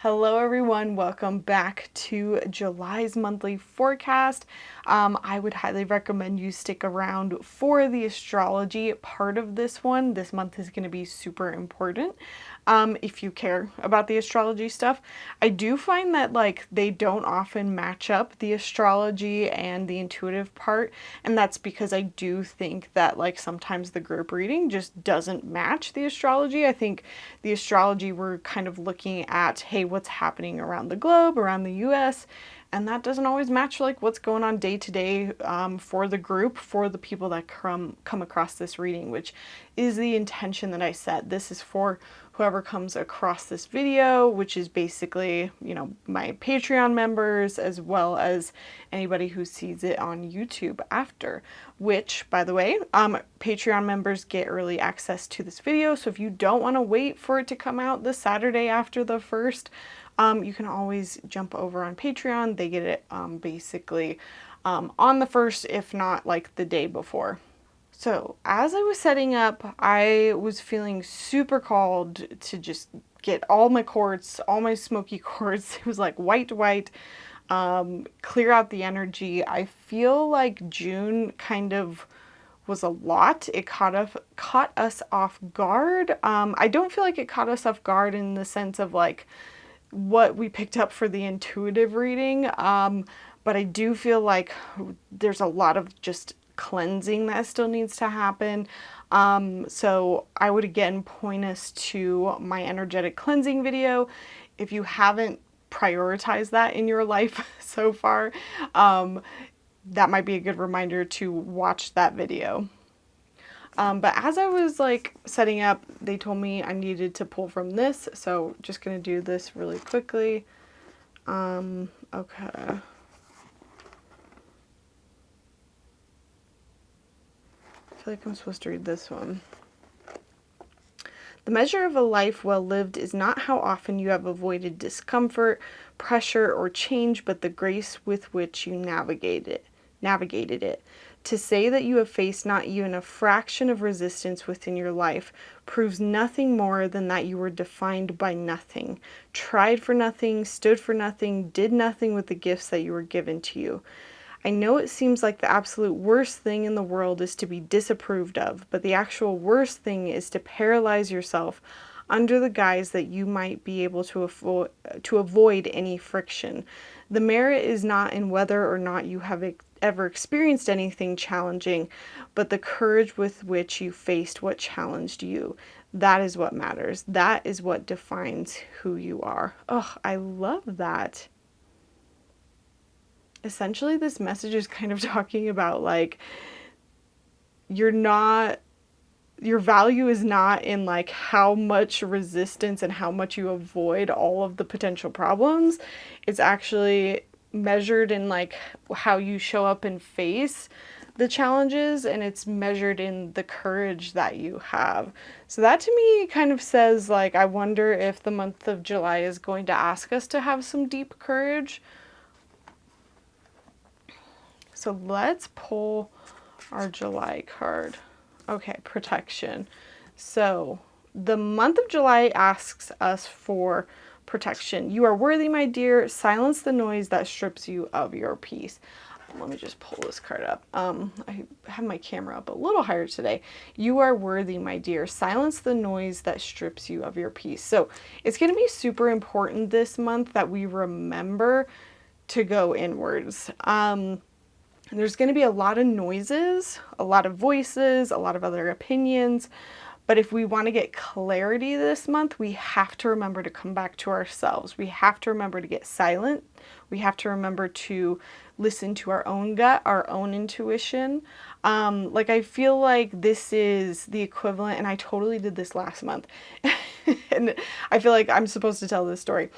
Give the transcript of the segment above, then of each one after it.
Hello everyone, welcome back to July's monthly forecast. I would highly recommend you stick around for the astrology part of this one. This month is going to be super important if you care about the astrology stuff. I do find that they don't often match up, the astrology and the intuitive part, and that's because I do think that sometimes the group reading just doesn't match the astrology. I think the astrology we're kind of looking at, hey, what's happening around the globe, around the US, and that doesn't always match what's going on day to day for the group, for the people that come across this reading, which is the intention that I set. This is for whoever comes across this video, which is basically, my Patreon members, as well as anybody who sees it on YouTube after, which, by the way, Patreon members get early access to this video. So if you don't want to wait for it to come out the Saturday after the first, you can always jump over on Patreon. They get it basically on the first, if not the day before. So as I was setting up, I was feeling super called to just get all my quartz, all my smoky quartz. It was white, clear out the energy. I feel like June kind of was a lot. It caught us off guard. I don't feel like it caught us off guard in the sense of what we picked up for the intuitive reading. But I do feel like there's a lot of just cleansing that still needs to happen. So I would again point us to my energetic cleansing video. If you haven't prioritized that in your life so far, that might be a good reminder to watch that video. But as I was setting up, they told me I needed to pull from this, so just gonna do this really quickly. Okay. I feel like I'm supposed to read this one. The measure of a life well lived is not how often you have avoided discomfort, pressure, or change, but the grace with which you navigated it. To say that you have faced not even a fraction of resistance within your life proves nothing more than that you were defined by nothing, tried for nothing, stood for nothing, did nothing with the gifts that you were given to you. I know it seems like the absolute worst thing in the world is to be disapproved of, but the actual worst thing is to paralyze yourself under the guise that you might be able to avoid any friction. The merit is not in whether or not you have ever experienced anything challenging, but the courage with which you faced what challenged you. That is what matters. That is what defines who you are. Oh, I love that. Essentially, this message is kind of talking about your value is not in how much resistance and how much you avoid all of the potential problems. It's actually measured in how you show up and face the challenges, and it's measured in the courage that you have. So that to me kind of says I wonder if the month of July is going to ask us to have some deep courage. So let's pull our July card. Okay, protection. So the month of July asks us for protection. You are worthy, my dear. Silence the noise that strips you of your peace. Let me just pull this card up. I have my camera up a little higher today. You are worthy, my dear. Silence the noise that strips you of your peace. So it's going to be super important this month that we remember to go inwards. There's going to be a lot of noises, a lot of voices, a lot of other opinions. But if we want to get clarity this month, we have to remember to come back to ourselves. We have to remember to get silent. We have to remember to listen to our own gut, our own intuition. I feel like this is the equivalent, and I totally did this last month. And I feel like I'm supposed to tell this story.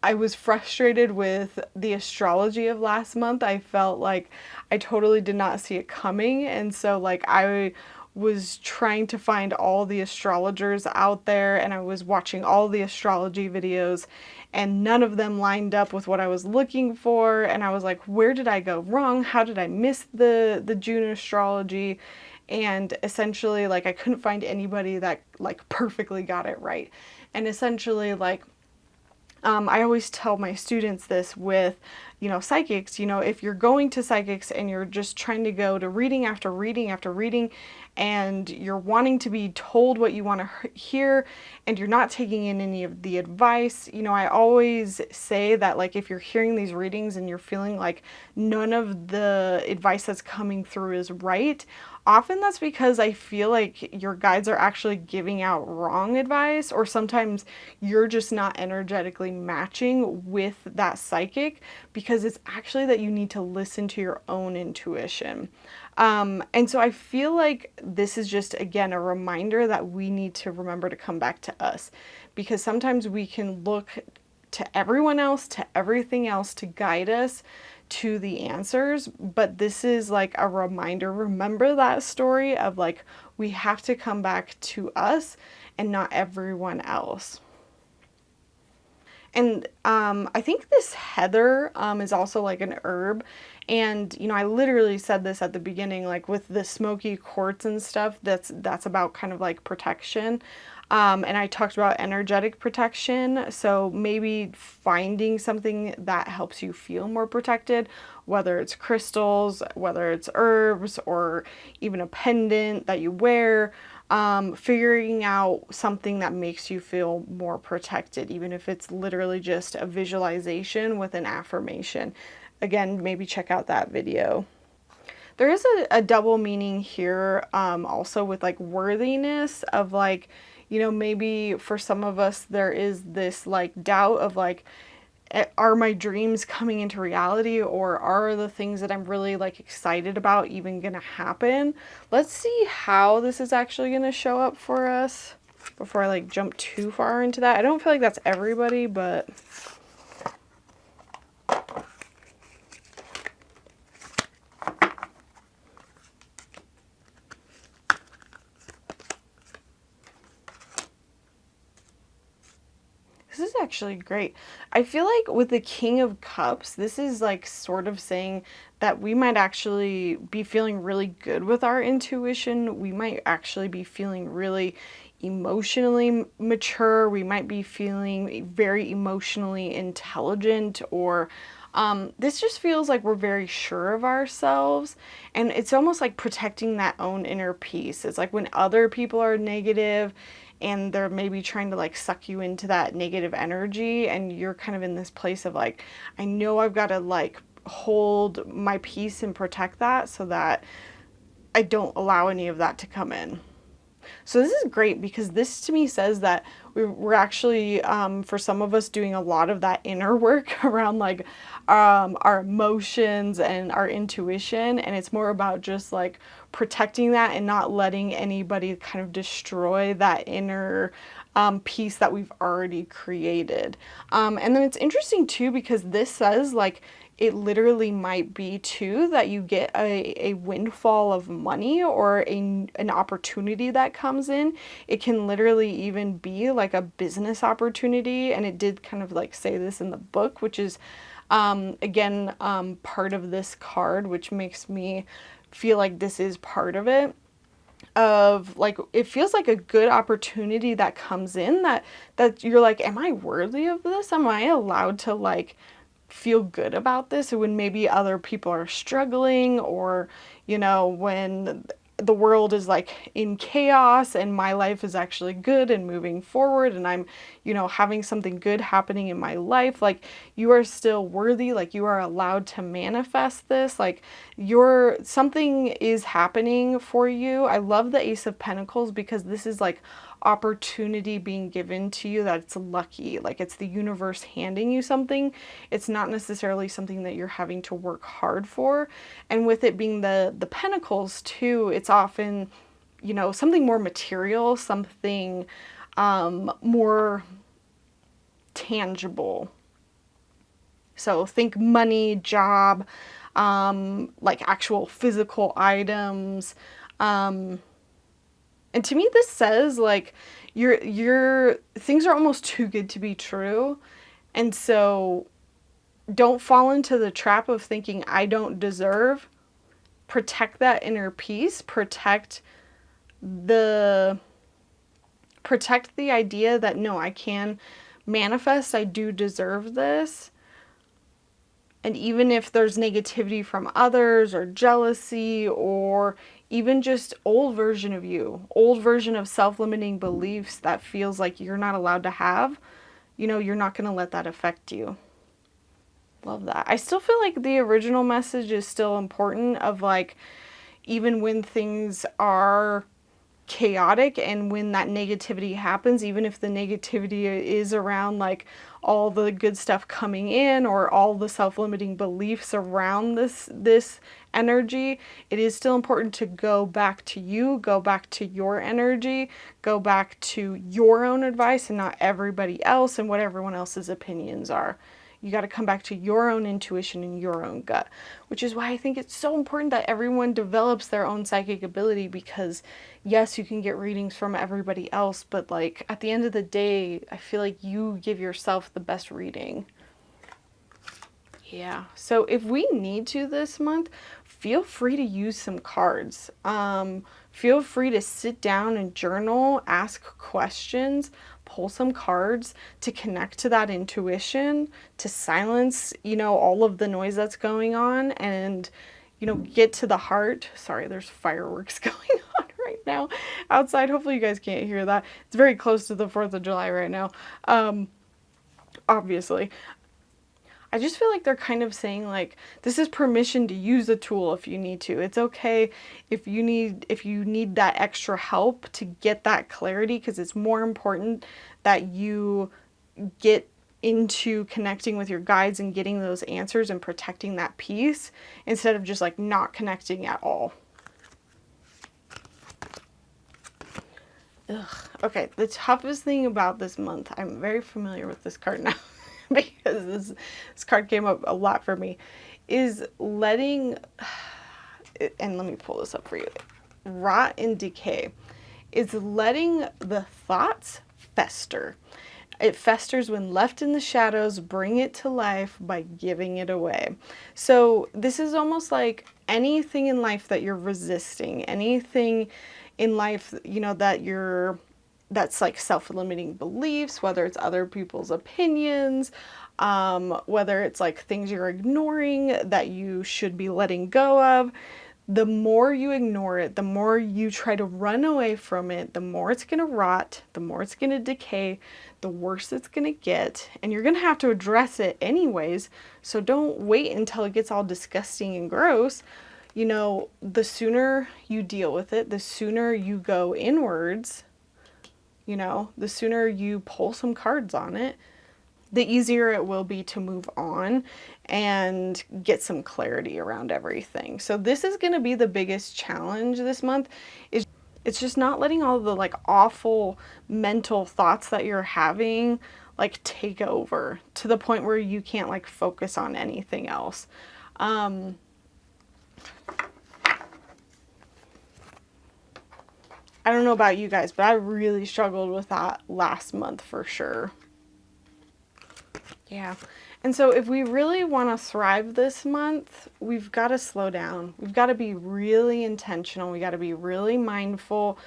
I was frustrated with the astrology of last month. I felt like I totally did not see it coming. And so I was trying to find all the astrologers out there, and I was watching all the astrology videos, and none of them lined up with what I was looking for. And I was like, where did I go wrong? How did I miss the June astrology? And essentially I couldn't find anybody that perfectly got it right. And essentially, like, I always tell my students this with, psychics. If you're going to psychics and you're just trying to go to reading after reading after reading, and you're wanting to be told what you want to hear, and you're not taking in any of the advice, I always say that, like, if you're hearing these readings and you're feeling like none of the advice that's coming through is right, often that's because I feel like your guides are actually giving out wrong advice, or sometimes you're just not energetically matching with that psychic, because it's actually that you need to listen to your own intuition. And so I feel like this is just, again, a reminder that we need to remember to come back to us, because sometimes we can look to everyone else, to everything else to guide us to the answers. But this is like a reminder. Remember that story of, like, we have to come back to us and not everyone else. And I think this heather is also like an herb. And, I literally said this at the beginning, like with the smoky quartz and stuff, that's about kind of like protection. And I talked about energetic protection. So maybe finding something that helps you feel more protected, whether it's crystals, whether it's herbs, or even a pendant that you wear. Figuring out something that makes you feel more protected, even if it's literally just a visualization with an affirmation. Again, maybe check out that video. There is a double meaning here, also with like worthiness of, like, maybe for some of us there is this like doubt of like, are my dreams coming into reality, or are the things that I'm really like excited about even gonna happen? Let's see how this is actually gonna show up for us before I like jump too far into that. I don't feel like that's everybody, but this is actually great. I feel like with the King of Cups, this is like sort of saying that we might actually be feeling really good with our intuition. We might actually be feeling really emotionally mature. We might be feeling very emotionally intelligent, or this just feels like we're very sure of ourselves. And it's almost like protecting that own inner peace. It's like when other people are negative and they're maybe trying to like suck you into that negative energy, and you're kind of in this place of like, I know I've got to like hold my peace and protect that so that I don't allow any of that to come in. So this is great, because this to me says that we're actually, for some of us, doing a lot of that inner work around like our emotions and our intuition. And it's more about just like protecting that and not letting anybody kind of destroy that inner piece that we've already created. And then it's interesting too, because this says like, it literally might be too that you get a windfall of money, or an opportunity that comes in. It can literally even be like a business opportunity. And it did kind of like say this in the book, which is again part of this card, which makes me feel like this is part of it. Of like, it feels like a good opportunity that comes in, that you're like, am I worthy of this? Am I allowed to like feel good about this when maybe other people are struggling, or when the world is like in chaos and my life is actually good and moving forward, and I'm having something good happening in my life. Like, you are still worthy, like you are allowed to manifest this, like something is happening for you. I love the Ace of Pentacles, because this is like opportunity being given to you, that it's lucky, like it's the universe handing you something. It's not necessarily something that you're having to work hard for. And with it being the pentacles too, it's often something more material, something more tangible. So think money, job, like actual physical items. And to me, this says like your things are almost too good to be true. And so don't fall into the trap of thinking I don't deserve. Protect that inner peace, protect the Protect the idea that no, I can manifest, I do deserve this. And even if there's negativity from others or jealousy or even just old version of you, old version of self-limiting beliefs that feels like you're not allowed to have, you're not going to let that affect you. Love that. I still feel like the original message is still important of like, even when things are chaotic and when that negativity happens, even if the negativity is around like all the good stuff coming in or all the self-limiting beliefs around this energy, it is still important to go back to you, go back to your energy, go back to your own advice and not everybody else and what everyone else's opinions are. You got to come back to your own intuition and your own gut, which is why I think it's so important that everyone develops their own psychic ability, because yes, you can get readings from everybody else, but like at the end of the day, I feel like you give yourself the best reading. Yeah. So if we need to this month, feel free to use some cards. Feel free to sit down and journal, ask questions, pull some cards to connect to that intuition, to silence, all of the noise that's going on and, get to the heart. Sorry, there's fireworks going on right now outside. Hopefully you guys can't hear that. It's very close to the 4th of July right now. Obviously. I just feel like they're kind of saying like, this is permission to use a tool if you need to. It's okay if you need that extra help to get that clarity, because it's more important that you get into connecting with your guides and getting those answers and protecting that peace instead of just like not connecting at all. Ugh. Okay, the toughest thing about this month, I'm very familiar with this card now because this card came up a lot for me, is letting, and let me pull this up for you, rot and decay, is letting the thoughts fester. It festers when left in the shadows. Bring it to life by giving it away. So this is almost like anything in life that you're resisting, anything in life, that's like self-limiting beliefs, whether it's other people's opinions, whether it's like things you're ignoring that you should be letting go of. The more you ignore it, the more you try to run away from it, the more it's going to rot, the more it's going to decay, the worse it's going to get, and you're going to have to address it anyways. So don't wait until it gets all disgusting and gross. The sooner you deal with it, the sooner you go inwards, the sooner you pull some cards on it, the easier it will be to move on and get some clarity around everything. So this is going to be the biggest challenge this month. It's just not letting all the like awful mental thoughts that you're having like take over to the point where you can't like focus on anything else. I don't know about you guys, but I really struggled with that last month for sure. Yeah. And so if we really want to thrive this month, we've got to slow down. We've got to be really intentional. We got to be really mindful.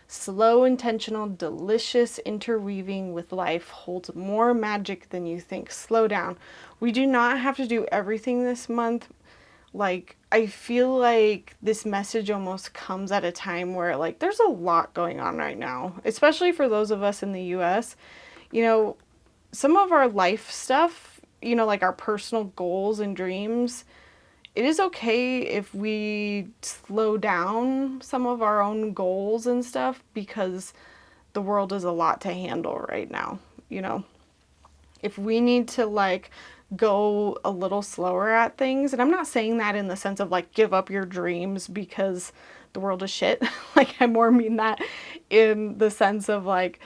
Slow, intentional, delicious interweaving with life holds more magic than you think. Slow down. We do not have to do everything this month. Like, I feel like this message almost comes at a time where like there's a lot going on right now, especially for those of us in the US. Some of our life stuff, like our personal goals and dreams, it is okay if we slow down some of our own goals and stuff, because the world is a lot to handle right now. If we need to like go a little slower at things, and I'm not saying that in the sense of like give up your dreams because the world is shit. Like I more mean that in the sense of like,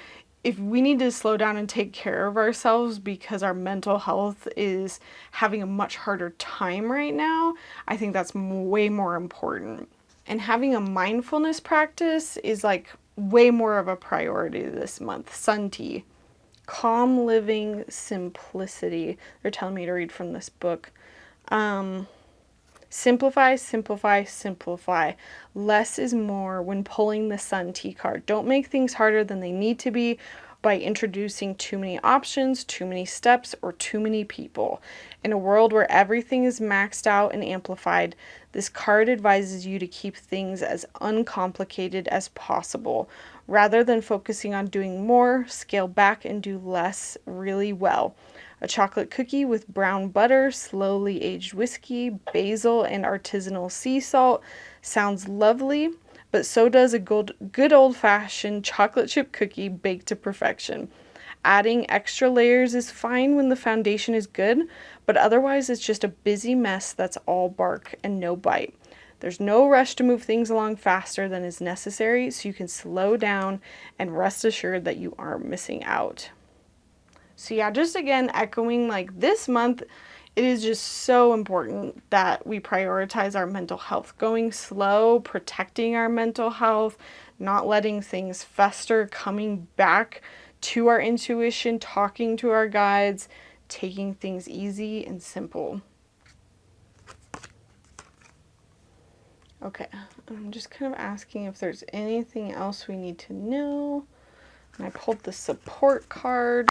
if we need to slow down and take care of ourselves because our mental health is having a much harder time right now, I think that's way more important. And having a mindfulness practice is like way more of a priority this month. Sun tea. Calm living, simplicity. They're telling me to read from this book. Simplify, simplify, simplify. Less is more when pulling the Sun T card. Don't make things harder than they need to be by introducing too many options, too many steps, or too many people. In a world where everything is maxed out and amplified, this card advises you to keep things as uncomplicated as possible. Rather than focusing on doing more, scale back and do less really well. A chocolate cookie with brown butter, slowly aged whiskey, basil, and artisanal sea salt sounds lovely, but so does a good old-fashioned chocolate chip cookie baked to perfection. Adding extra layers is fine when the foundation is good, but otherwise it's just a busy mess that's all bark and no bite. There's no rush to move things along faster than is necessary, so you can slow down and rest assured that you aren't missing out. So yeah, just again echoing, like, this month, it is just so important that we prioritize our mental health. Going slow, protecting our mental health, not letting things fester, coming back to our intuition, talking to our guides, taking things easy and simple. Okay, I'm just kind of asking if there's anything else we need to know. And I pulled the support card.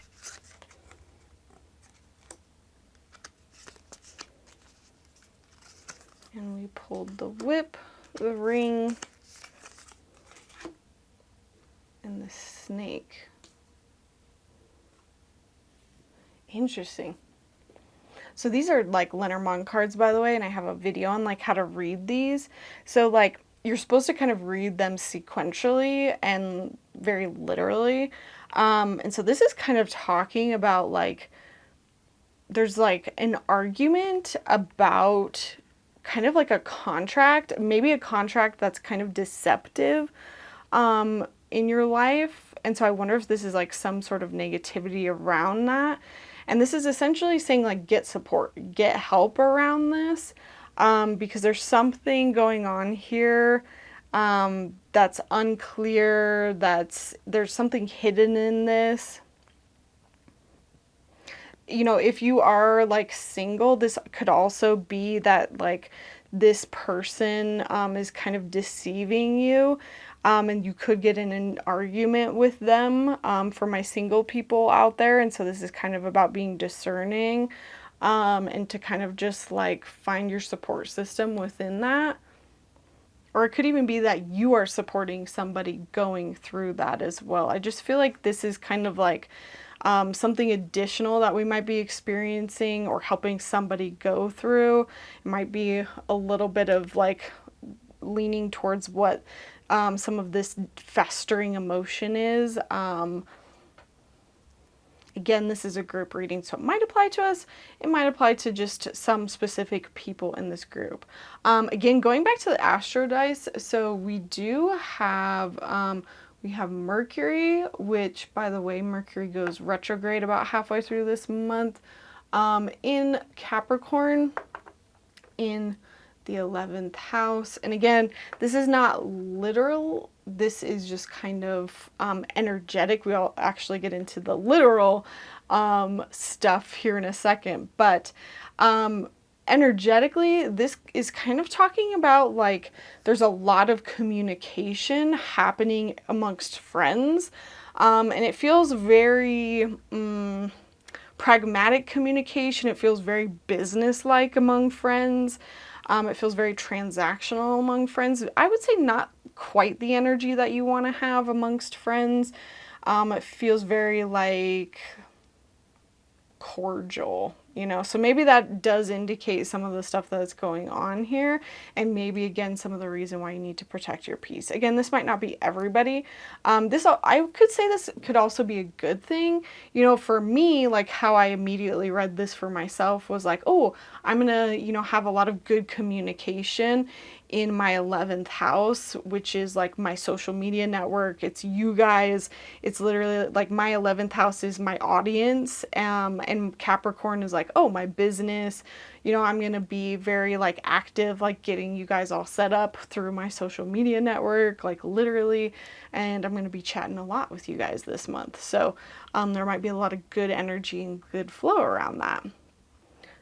And we pulled the whip, the ring, and the snake. Interesting. So these are like Lenormand cards, by the way, and I have a video on like how to read these. So like you're supposed to kind of read them sequentially and very literally. And so this is kind of talking about like there's like an argument about kind of like a contract, maybe a contract that's kind of deceptive in your life. And so I wonder if this is like some sort of negativity around that. And this is essentially saying like get support, get help around this, because there's something going on here that's unclear, there's something hidden in this. You know, if you are like single, this could also be that like this person is kind of deceiving you, and you could get in an argument with them, for my single people out there. And so this is kind of about being discerning, and to kind of just like find your support system within that. Or it could even be that you are supporting somebody going through that as well. I just feel like this is kind of like something additional that we might be experiencing or helping somebody go through. It might be a little bit of like leaning towards what some of this festering emotion is. Again, this is a group reading, so it might apply to us. It might apply to just some specific people in this group. Again, going back to the Astro dice, so we do have we have Mercury, which, by the way, Mercury goes retrograde about halfway through this month, in Capricorn, in the 11th house. And again, this is not literal. This is just kind of energetic. We'll actually get into the literal stuff here in a second. But energetically, this is kind of talking about like there's a lot of communication happening amongst friends. And it feels very pragmatic communication. It feels very business-like among friends. It feels very transactional among friends. I would say not quite the energy that you want to have amongst friends. It feels very like cordial, you know, so maybe that does indicate some of the stuff that's going on here, and maybe again some of the reason why you need to protect your peace. Again, this might not be everybody. I could say this could also be a good thing, you know. For me, like how I immediately read this for myself was like, oh, I'm gonna, you know, have a lot of good communication in my 11th house, which is like my social media network. It's you guys. It's literally like my 11th house is my audience, and Capricorn is like, oh, my business. You know, I'm gonna be very like active, like getting you guys all set up through my social media network, like literally, and I'm gonna be chatting a lot with you guys this month. So there might be a lot of good energy and good flow around that.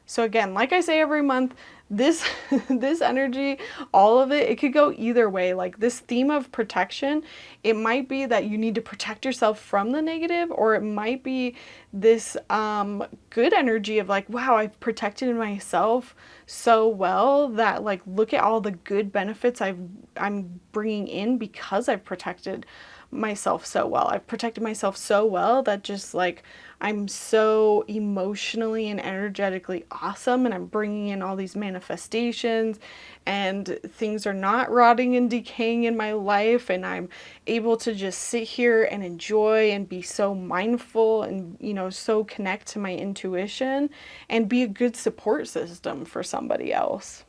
So again, like I say every month, this this energy, all of it could go either way. Like this theme of protection, it might be that you need to protect yourself from the negative, or it might be this good energy of like, wow, I've protected myself so well that like look at all the good benefits I'm bringing in because I've protected myself so well. I've protected myself so well that just like I'm so emotionally and energetically awesome, and I'm bringing in all these manifestations, and things are not rotting and decaying in my life, and I'm able to just sit here and enjoy and be so mindful and, you know, so connect to my intuition and be a good support system for somebody else.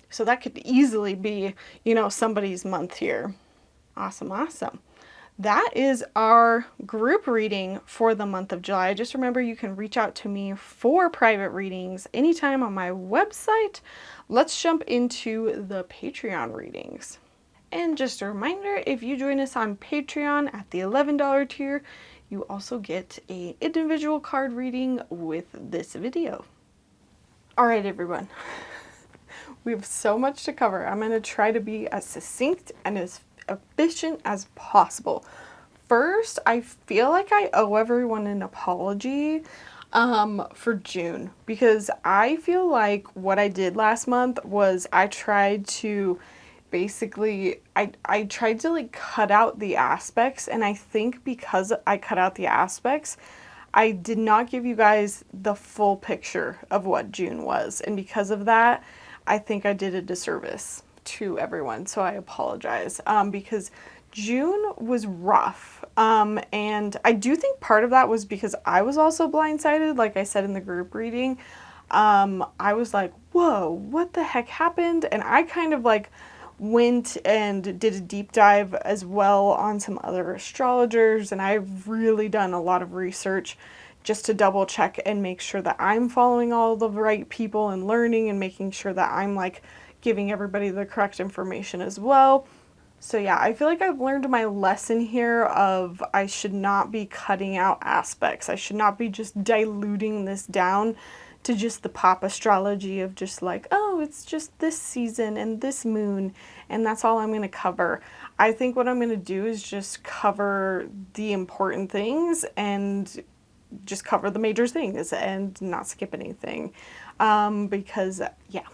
So that could easily be, you know, somebody's month here. Awesome, awesome. That is our group reading for the month of July. Just remember, you can reach out to me for private readings anytime on my website. Let's jump into the Patreon readings. And just a reminder, if you join us on Patreon at the $11 tier, you also get an individual card reading with this video. All right, everyone. We have so much to cover. I'm going to try to be as succinct and as efficient as possible. First, I feel like I owe everyone an apology for June, because I feel like what I did last month was I tried to basically I tried to like cut out the aspects, and I think because I cut out the aspects, I did not give you guys the full picture of what June was, and because of that, I think I did a disservice to everyone. So I apologize, because June was rough. And I do think part of that was because I was also blindsided, like I said in the group reading. I was like, whoa, what the heck happened? And I kind of like went and did a deep dive as well on some other astrologers, and I've really done a lot of research just to double check and make sure that I'm following all the right people and learning and making sure that I'm like giving everybody the correct information as well. So yeah, I feel like I've learned my lesson here of I should not be cutting out aspects. I should not be just diluting this down to just the pop astrology of just like, oh, it's just this season and this moon, and that's all I'm going to cover. I think what I'm going to do is just cover the important things and just cover the major things and not skip anything. Because, yeah.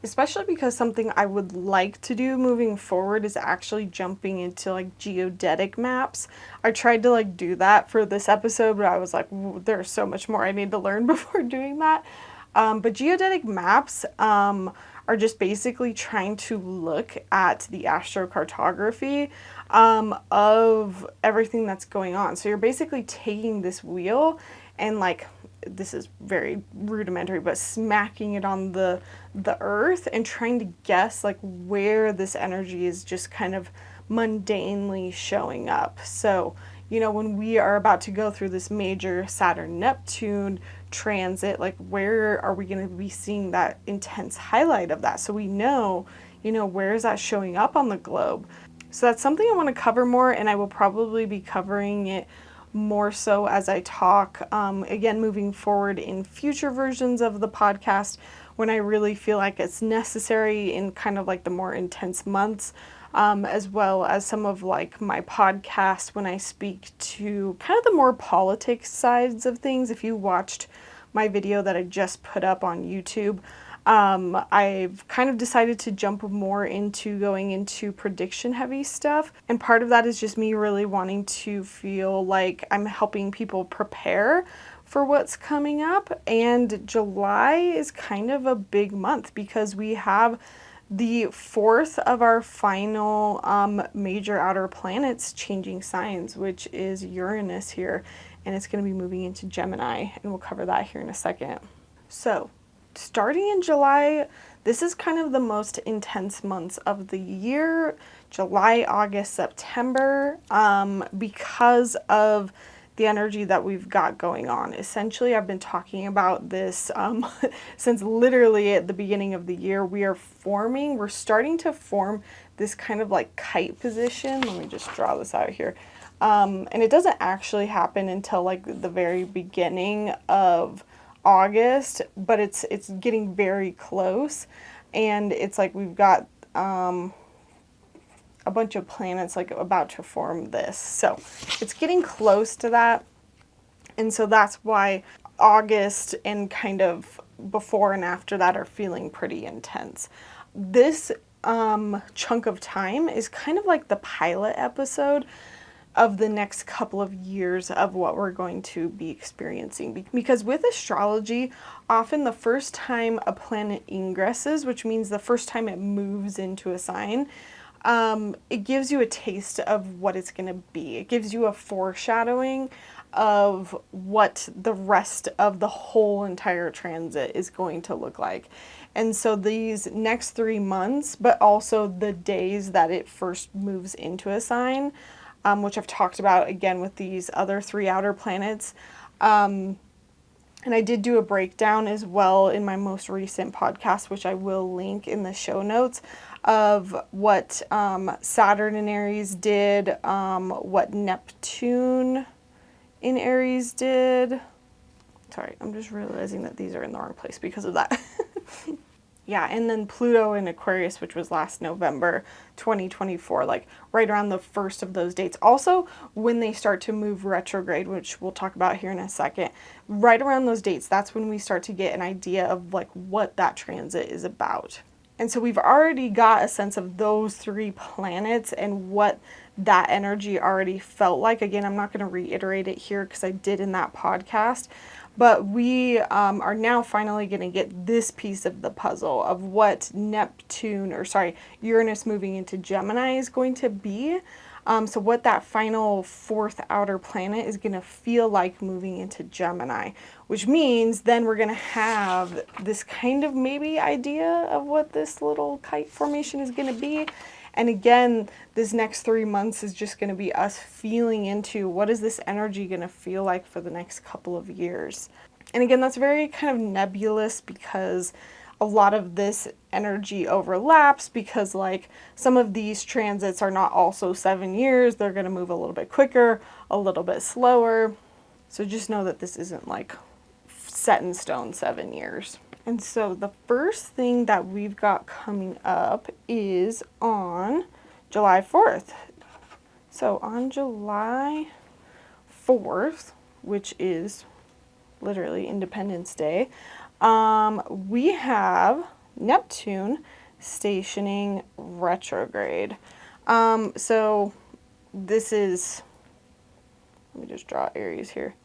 Especially because something I would like to do moving forward is actually jumping into like geodetic maps. I tried to like do that for this episode, but I was like, there's so much more I need to learn before doing that. But geodetic maps are just basically trying to look at the astrocartography of everything that's going on. So you're basically taking this wheel and like, this is very rudimentary, but smacking it on the earth and trying to guess like where this energy is just kind of mundanely showing up. So, you know, when we are about to go through this major Saturn-Neptune transit, like where are we going to be seeing that intense highlight of that? So we know, you know, where is that showing up on the globe? So that's something I want to cover more, and I will probably be covering it more so as I talk, again, moving forward in future versions of the podcast when I really feel like it's necessary in kind of like the more intense months, as well as some of like my podcast when I speak to kind of the more politics sides of things. If you watched my video that I just put up on YouTube, I've kind of decided to jump more into going into prediction heavy stuff. And part of that is just me really wanting to feel like I'm helping people prepare for what's coming up. And July is kind of a big month because we have the fourth of our final major outer planets changing signs, which is Uranus here. And it's going to be moving into Gemini. And we'll cover that here in a second. So, starting in July, this is kind of the most intense months of the year, July, August, September, because of the energy that we've got going on. Essentially, I've been talking about this since literally at the beginning of the year. We're starting to form this kind of like kite position. Let me just draw this out here. And it doesn't actually happen until like the very beginning of August, but it's getting very close, and it's like we've got a bunch of planets like about to form this. So it's getting close to that. And so that's why August and kind of before and after that are feeling pretty intense. This chunk of time is kind of like the pilot episode of the next couple of years of what we're going to be experiencing. Because with astrology, often the first time a planet ingresses, which means the first time it moves into a sign, it gives you a taste of what it's going to be. It gives you a foreshadowing of what the rest of the whole entire transit is going to look like. And so these next 3 months, but also the days that it first moves into a sign, which I've talked about again with these other 3 outer planets. And I did do a breakdown as well in my most recent podcast, which I will link in the show notes, of what Saturn in Aries did, what Neptune in Aries did. Sorry, I'm just realizing that these are in the wrong place because of that. Yeah, and then Pluto in Aquarius, which was last November 2024, like right around the first of those dates. Also, when they start to move retrograde, which we'll talk about here in a second, right around those dates, that's when we start to get an idea of like what that transit is about. And so we've already got a sense of those 3 planets and what that energy already felt like. Again, I'm not going to reiterate it here because I did in that podcast. But we are now finally going to get this piece of the puzzle of what Uranus moving into Gemini is going to be. So what that final 4th outer planet is going to feel like moving into Gemini, which means then we're going to have this kind of maybe idea of what this little kite formation is going to be. And again, this next 3 months is just going to be us feeling into what is this energy going to feel like for the next couple of years. And again, that's very kind of nebulous because a lot of this energy overlaps because like some of these transits are not also 7 years. They're going to move a little bit quicker, a little bit slower. So just know that this isn't like set in stone 7 years. And so the first thing that we've got coming up is on July 4th. So on July 4th, which is literally Independence Day, we have Neptune stationing retrograde. So this is, let me just draw Aries here.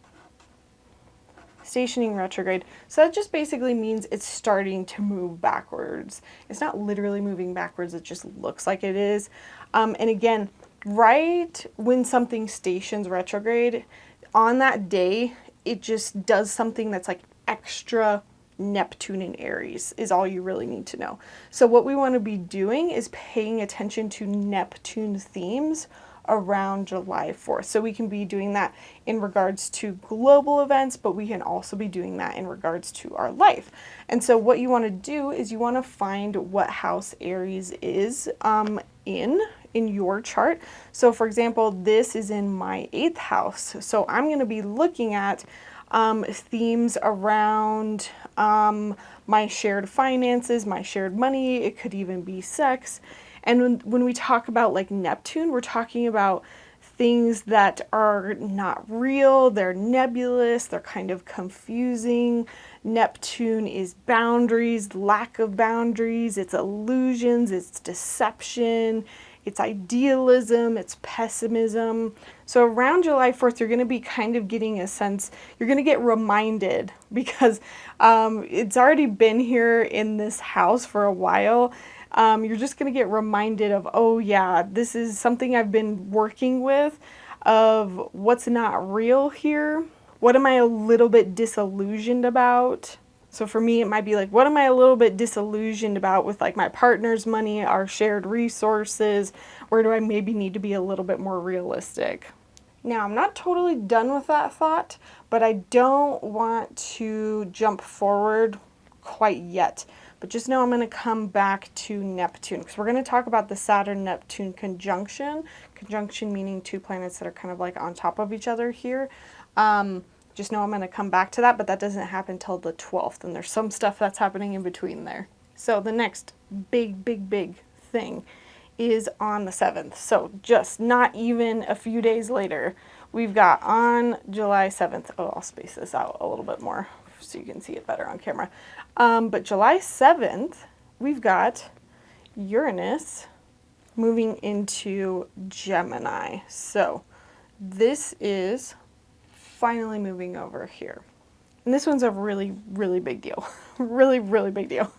Stationing retrograde. So that just basically means it's starting to move backwards. It's not literally moving backwards, it just looks like it is. And again, right when something stations retrograde, on that day, it just does something that's like extra Neptune in Aries is all you really need to know. So what we want to be doing is paying attention to Neptune themes around July 4th. So we can be doing that in regards to global events, but we can also be doing that in regards to our life. And so what you want to do is you want to find what house Aries is in your chart. So for example, this is in my 8th house. So I'm going to be looking at themes around my shared finances, my shared money. It could even be sex. And when we talk about like Neptune, we're talking about things that are not real, they're nebulous, they're kind of confusing. Neptune is boundaries, lack of boundaries, it's illusions, it's deception, it's idealism, it's pessimism. So around July 4th, you're going to be kind of getting a sense, you're going to get reminded because it's already been here in this house for a while. You're just going to get reminded of, oh yeah, this is something I've been working with, of what's not real here. What am I a little bit disillusioned about? So for me, it might be like, what am I a little bit disillusioned about with like my partner's money, our shared resources? Where do I maybe need to be a little bit more realistic? Now, I'm not totally done with that thought, but I don't want to jump forward quite yet. But just know I'm going to come back to Neptune because we're going to talk about the Saturn-Neptune conjunction. Conjunction meaning 2 planets that are kind of like on top of each other here. Just know I'm going to come back to that, but that doesn't happen till the 12th, and there's some stuff that's happening in between there. So the next big thing is on the 7th. So just not even a few days later, we've got on July 7th, oh, I'll space this out a little bit more so you can see it better on camera. But July 7th, we've got Uranus moving into Gemini. So this is finally moving over here. And this one's a really big deal. really big deal.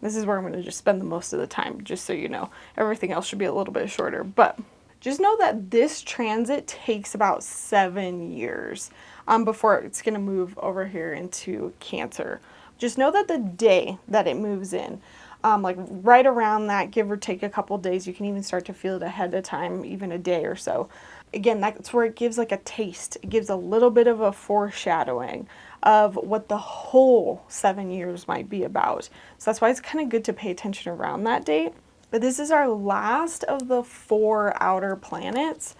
This is where I'm going to just spend the most of the time, just so you know. Everything else should be a little bit shorter. But just know that this transit takes about 7 years before it's going to move over here into Cancer. Just know that the day that it moves in, like right around that, give or take a couple days, you can even start to feel it ahead of time, even a day or so. Again, that's where it gives like a taste. It gives a little bit of a foreshadowing of what the whole 7 years might be about. So that's why it's kind of good to pay attention around that date. But this is our last of the 4 outer planets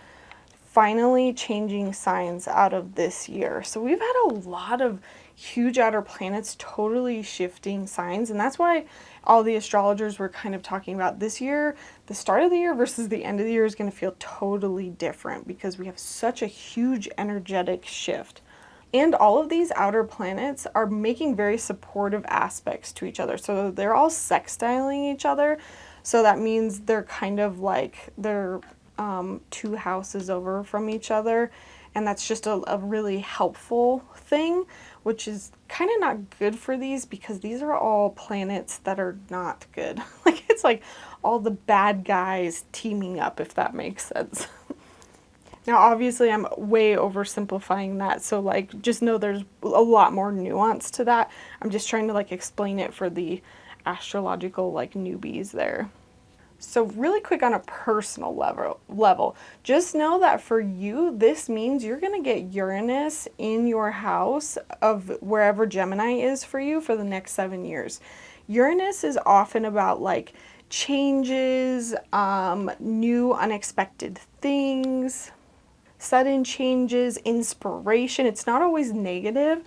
finally changing signs out of this year. So we've had a lot of huge outer planets totally shifting signs, and that's why all the astrologers were kind of talking about this year, the start of the year versus the end of the year is going to feel totally different because we have such a huge energetic shift. And all of these outer planets are making very supportive aspects to each other. So they're all sextiling each other. So that means they're kind of like they're 2 houses over from each other. And that's just a really helpful thing, which is kind of not good for these because these are all planets that are not good. Like it's like all the bad guys teaming up, if that makes sense. Now, obviously, I'm way oversimplifying that, so like just know there's a lot more nuance to that. I'm just trying to like explain it for the astrological like newbies there. So really quick on a personal level, just know that for you, this means you're going to get Uranus in your house of wherever Gemini is for you for the next 7 years. Uranus is often about like changes, new unexpected things, sudden changes, inspiration. It's not always negative.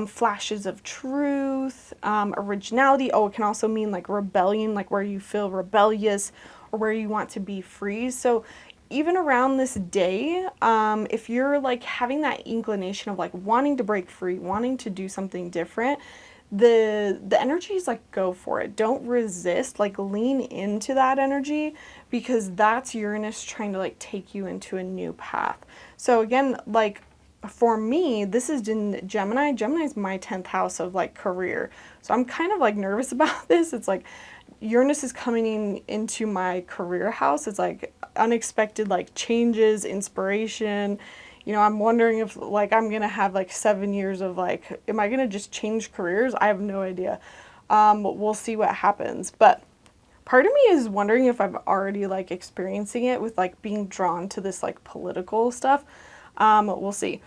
Flashes of truth, originality. Oh, it can also mean like rebellion, like where you feel rebellious or where you want to be free. So even around this day, if you're like having that inclination of like wanting to break free, wanting to do something different, the energy is like, go for it. Don't resist, like lean into that energy because that's Uranus trying to like take you into a new path. So again, like for me, this is in Gemini. Gemini is my 10th house of like career. So I'm kind of like nervous about this. It's like Uranus is coming into my career house. It's like unexpected like changes, inspiration. You know, I'm wondering if like I'm going to have like 7 years of like, am I going to just change careers? I have no idea. We'll see what happens. But part of me is wondering if I'm already like experiencing it with like being drawn to this like political stuff. We'll see.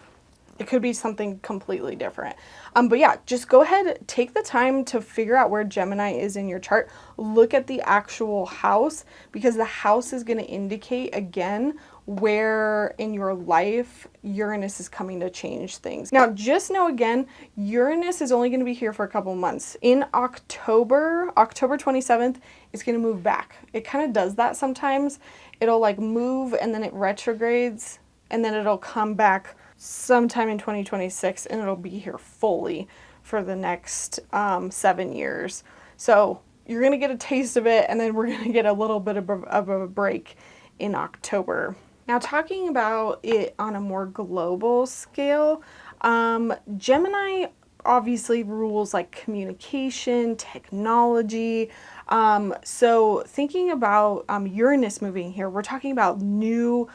It could be something completely different. But yeah, just go ahead, take the time to figure out where Gemini is in your chart. Look at the actual house because the house is going to indicate again where in your life Uranus is coming to change things. Now, just know again, Uranus is only going to be here for a couple months. In October 27th, it's going to move back. It kind of does that sometimes. It'll like move and then it retrogrades and then it'll come back sometime in 2026 and it'll be here fully for the next 7 years. So you're going to get a taste of it and then we're going to get a little bit of a break in October. Now talking about it on a more global scale, Gemini obviously rules like communication, technology. So thinking about Uranus moving here, we're talking about new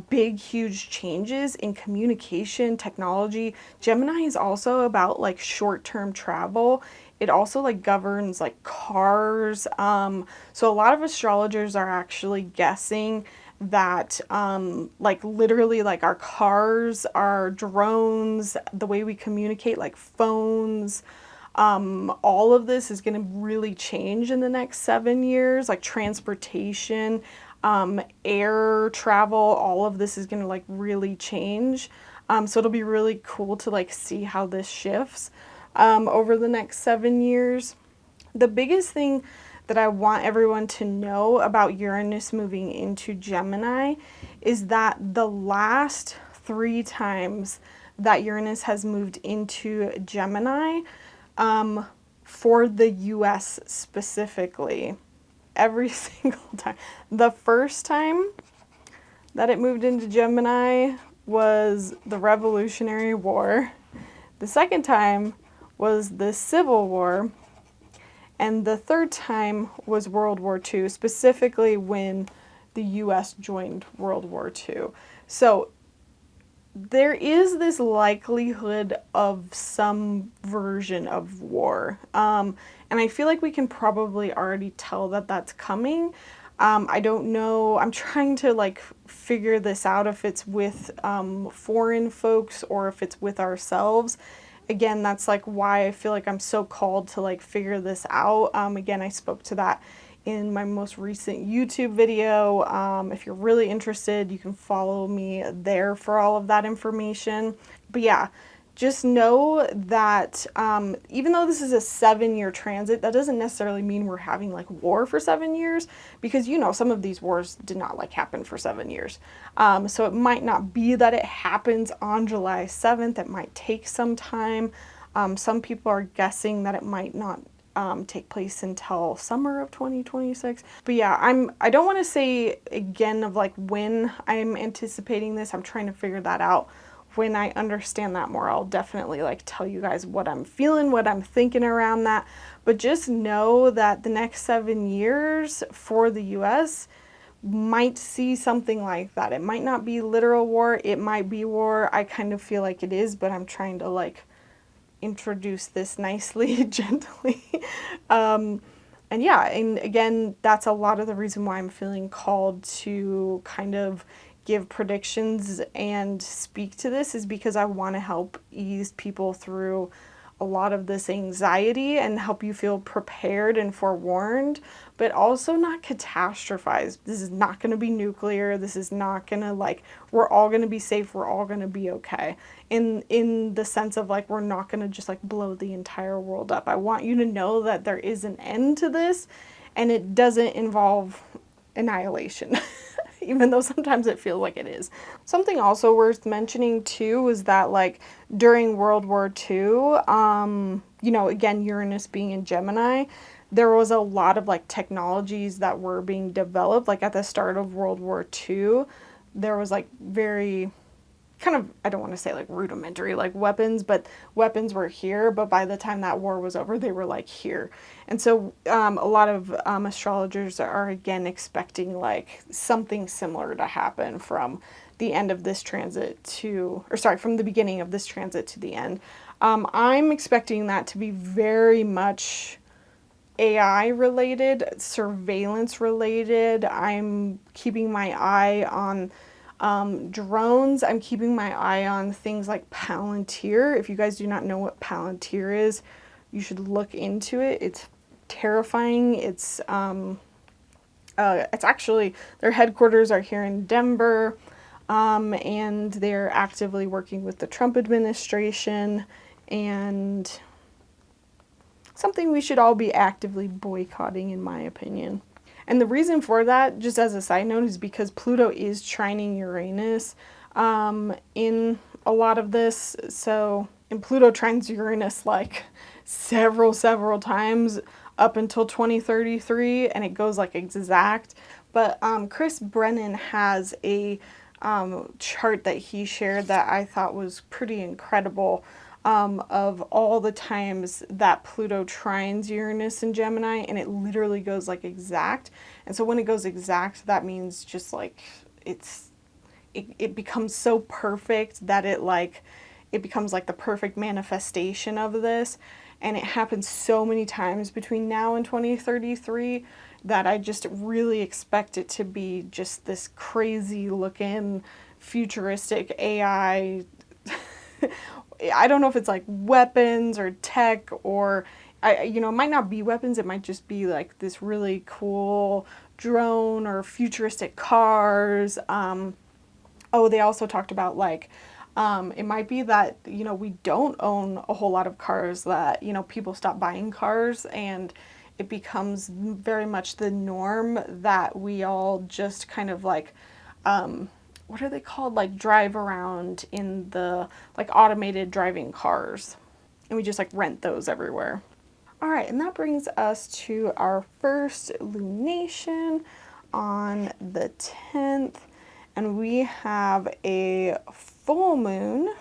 big, huge changes in communication, technology. Gemini is also about like short-term travel. It also like governs like cars. So a lot of astrologers are actually guessing that like literally like our cars, our drones, the way we communicate, like phones, all of this is going to really change in the next 7 years, like transportation, air travel, all of this is going to like really change. So it'll be really cool to like see how this shifts over the next 7 years. The biggest thing that I want everyone to know about Uranus moving into Gemini is that the last 3 times that Uranus has moved into Gemini, for the US specifically, every single time. The first time that it moved into Gemini was the Revolutionary War. The second time was the Civil War. And the third time was World War II, specifically when the US joined World War II. So there is this likelihood of some version of war. And I feel like we can probably already tell that that's coming. I don't know. I'm trying to like figure this out if it's with foreign folks or if it's with ourselves. Again, that's like why I feel like I'm so called to like figure this out. Again, I spoke to that in my most recent YouTube video. If you're really interested, you can follow me there for all of that information. But yeah, just know that even though this is a 7-year transit, that doesn't necessarily mean we're having like war for 7 years, because you know some of these wars did not like happen for 7 years. So it might not be that it happens on July 7th. It might take some time. Some people are guessing that it might not take place until summer of 2026. But yeah, I don't want to say again of like when I'm anticipating this. I'm trying to figure that out. When I understand that more, I'll definitely like tell you guys what I'm feeling, what I'm thinking around that. But just know that the next 7 years for the US might see something like that. It might not be literal war. It might be war. I kind of feel like it is, but I'm trying to like introduce this nicely, gently. And yeah, and again, that's a lot of the reason why I'm feeling called to kind of give predictions and speak to this, is because I want to help ease people through a lot of this anxiety and help you feel prepared and forewarned, but also not catastrophize. This is not going to be nuclear. This is not going to like, we're all going to be safe. We're all going to be okay. In the sense of like, we're not going to just like blow the entire world up. I want you to know that there is an end to this and it doesn't involve annihilation. Even though sometimes it feels like it is. Something also worth mentioning too was that like during World War II, you know, again, Uranus being in Gemini, there was a lot of like technologies that were being developed. Like at the start of World War II, there was like very kind of, I don't want to say like rudimentary like weapons, but weapons were here, but by the time that war was over, they were like here. And so a lot of astrologers are again expecting like something similar to happen from the end of this transit to, or sorry, from the beginning of this transit to the end. I'm expecting that to be very much AI related, surveillance related. I'm keeping my eye on drones. I'm keeping my eye on things like Palantir. If you guys do not know what Palantir is, you should look into it. It's terrifying. It's actually, their headquarters are here in Denver, and they're actively working with the Trump administration, and something we should all be actively boycotting, in my opinion. And the reason for that, just as a side note, is because Pluto is trining Uranus in a lot of this. So, and Pluto trines Uranus like several times up until 2033, and it goes like exact. But Chris Brennan has a chart that he shared that I thought was pretty incredible, of all the times that Pluto trines Uranus in Gemini, and it literally goes like exact. And so when it goes exact, that means just like it becomes so perfect that it becomes like the perfect manifestation of this. And it happens so many times between now and 2033 that I just really expect it to be just this crazy looking futuristic AI. I don't know if it's like weapons or tech, or it might not be weapons. It might just be like this really cool drone or futuristic cars. They also talked about like It might be that, we don't own a whole lot of cars, that, people stop buying cars and it becomes very much the norm that we all just kind of like, what are they called? Like drive around in the like automated driving cars. And we just like rent those everywhere. All right, and that brings us to our first lunation on the 10th. And we have a full moon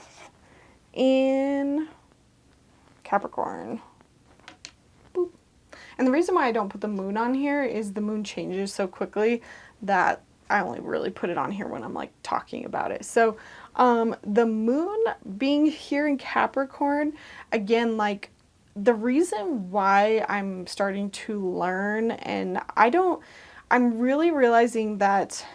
in Capricorn. Boop. And the reason why I don't put the moon on here is the moon changes so quickly that I only really put it on here when I'm like talking about it. So the moon being here in Capricorn, again, like the reason why I'm starting to learn, and I'm really realizing that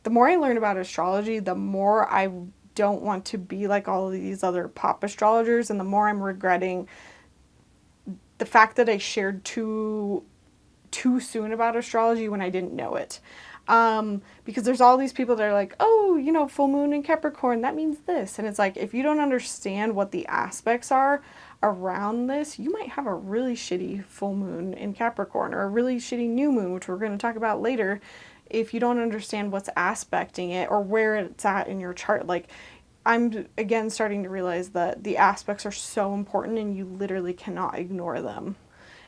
the more I learn about astrology, the more I don't want to be like all of these other pop astrologers, and the more I'm regretting the fact that I shared too soon about astrology when I didn't know it. Because there's all these people that are like, oh, full moon in Capricorn, that means this. And it's like, if you don't understand what the aspects are around this, you might have a really shitty full moon in Capricorn or a really shitty new moon, which we're going to talk about later, if you don't understand what's aspecting it or where it's at in your chart. Like, I'm again starting to realize that the aspects are so important and you literally cannot ignore them.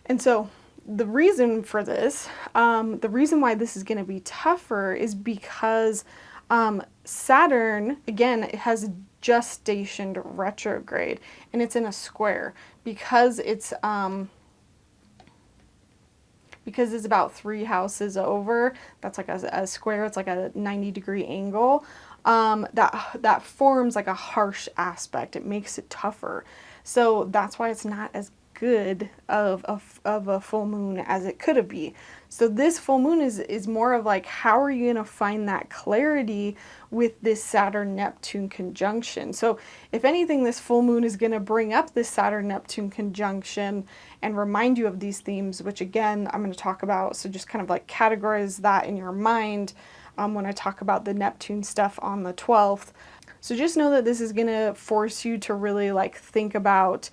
And so the reason for this, the reason why this is going to be tougher is because Saturn, again, it has just stationed retrograde and it's in a square because it's about 3 houses over. That's like a square. It's like a 90-degree angle. That forms like a harsh aspect. It makes it tougher. So that's why it's not as good of a full moon as it could be. So this full moon is more of like, how are you going to find that clarity with this Saturn-Neptune conjunction? So if anything, this full moon is going to bring up this Saturn-Neptune conjunction and remind you of these themes, which again, I'm going to talk about. So just kind of like categorize that in your mind when I talk about the Neptune stuff on the 12th. So just know that this is going to force you to really like think about,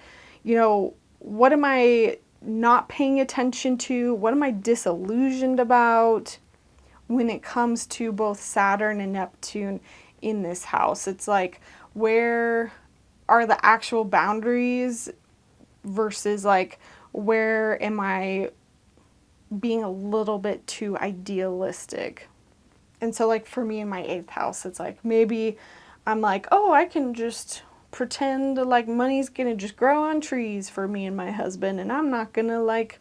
what am I not paying attention to? What am I disillusioned about when it comes to both Saturn and Neptune in this house? It's like, where are the actual boundaries versus like, where am I being a little bit too idealistic? And so like for me in my 8th house, it's like maybe I'm like, oh, I can just pretend like money's gonna just grow on trees for me and my husband, and I'm not gonna like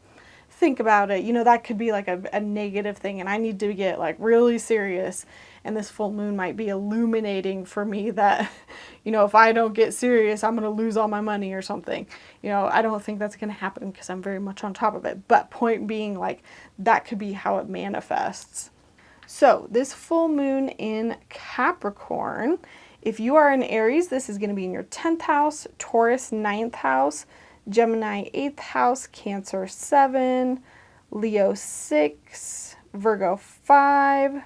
think about it. That could be like a negative thing, and I need to get like really serious. And this full moon might be illuminating for me that, if I don't get serious, I'm gonna lose all my money or something. I don't think that's gonna happen because I'm very much on top of it. But point being, like, that could be how it manifests. So this full moon in Capricorn, if you are in Aries, this is going to be in your 10th house, Taurus 9th house, Gemini 8th house, Cancer 7, Leo 6, Virgo 5,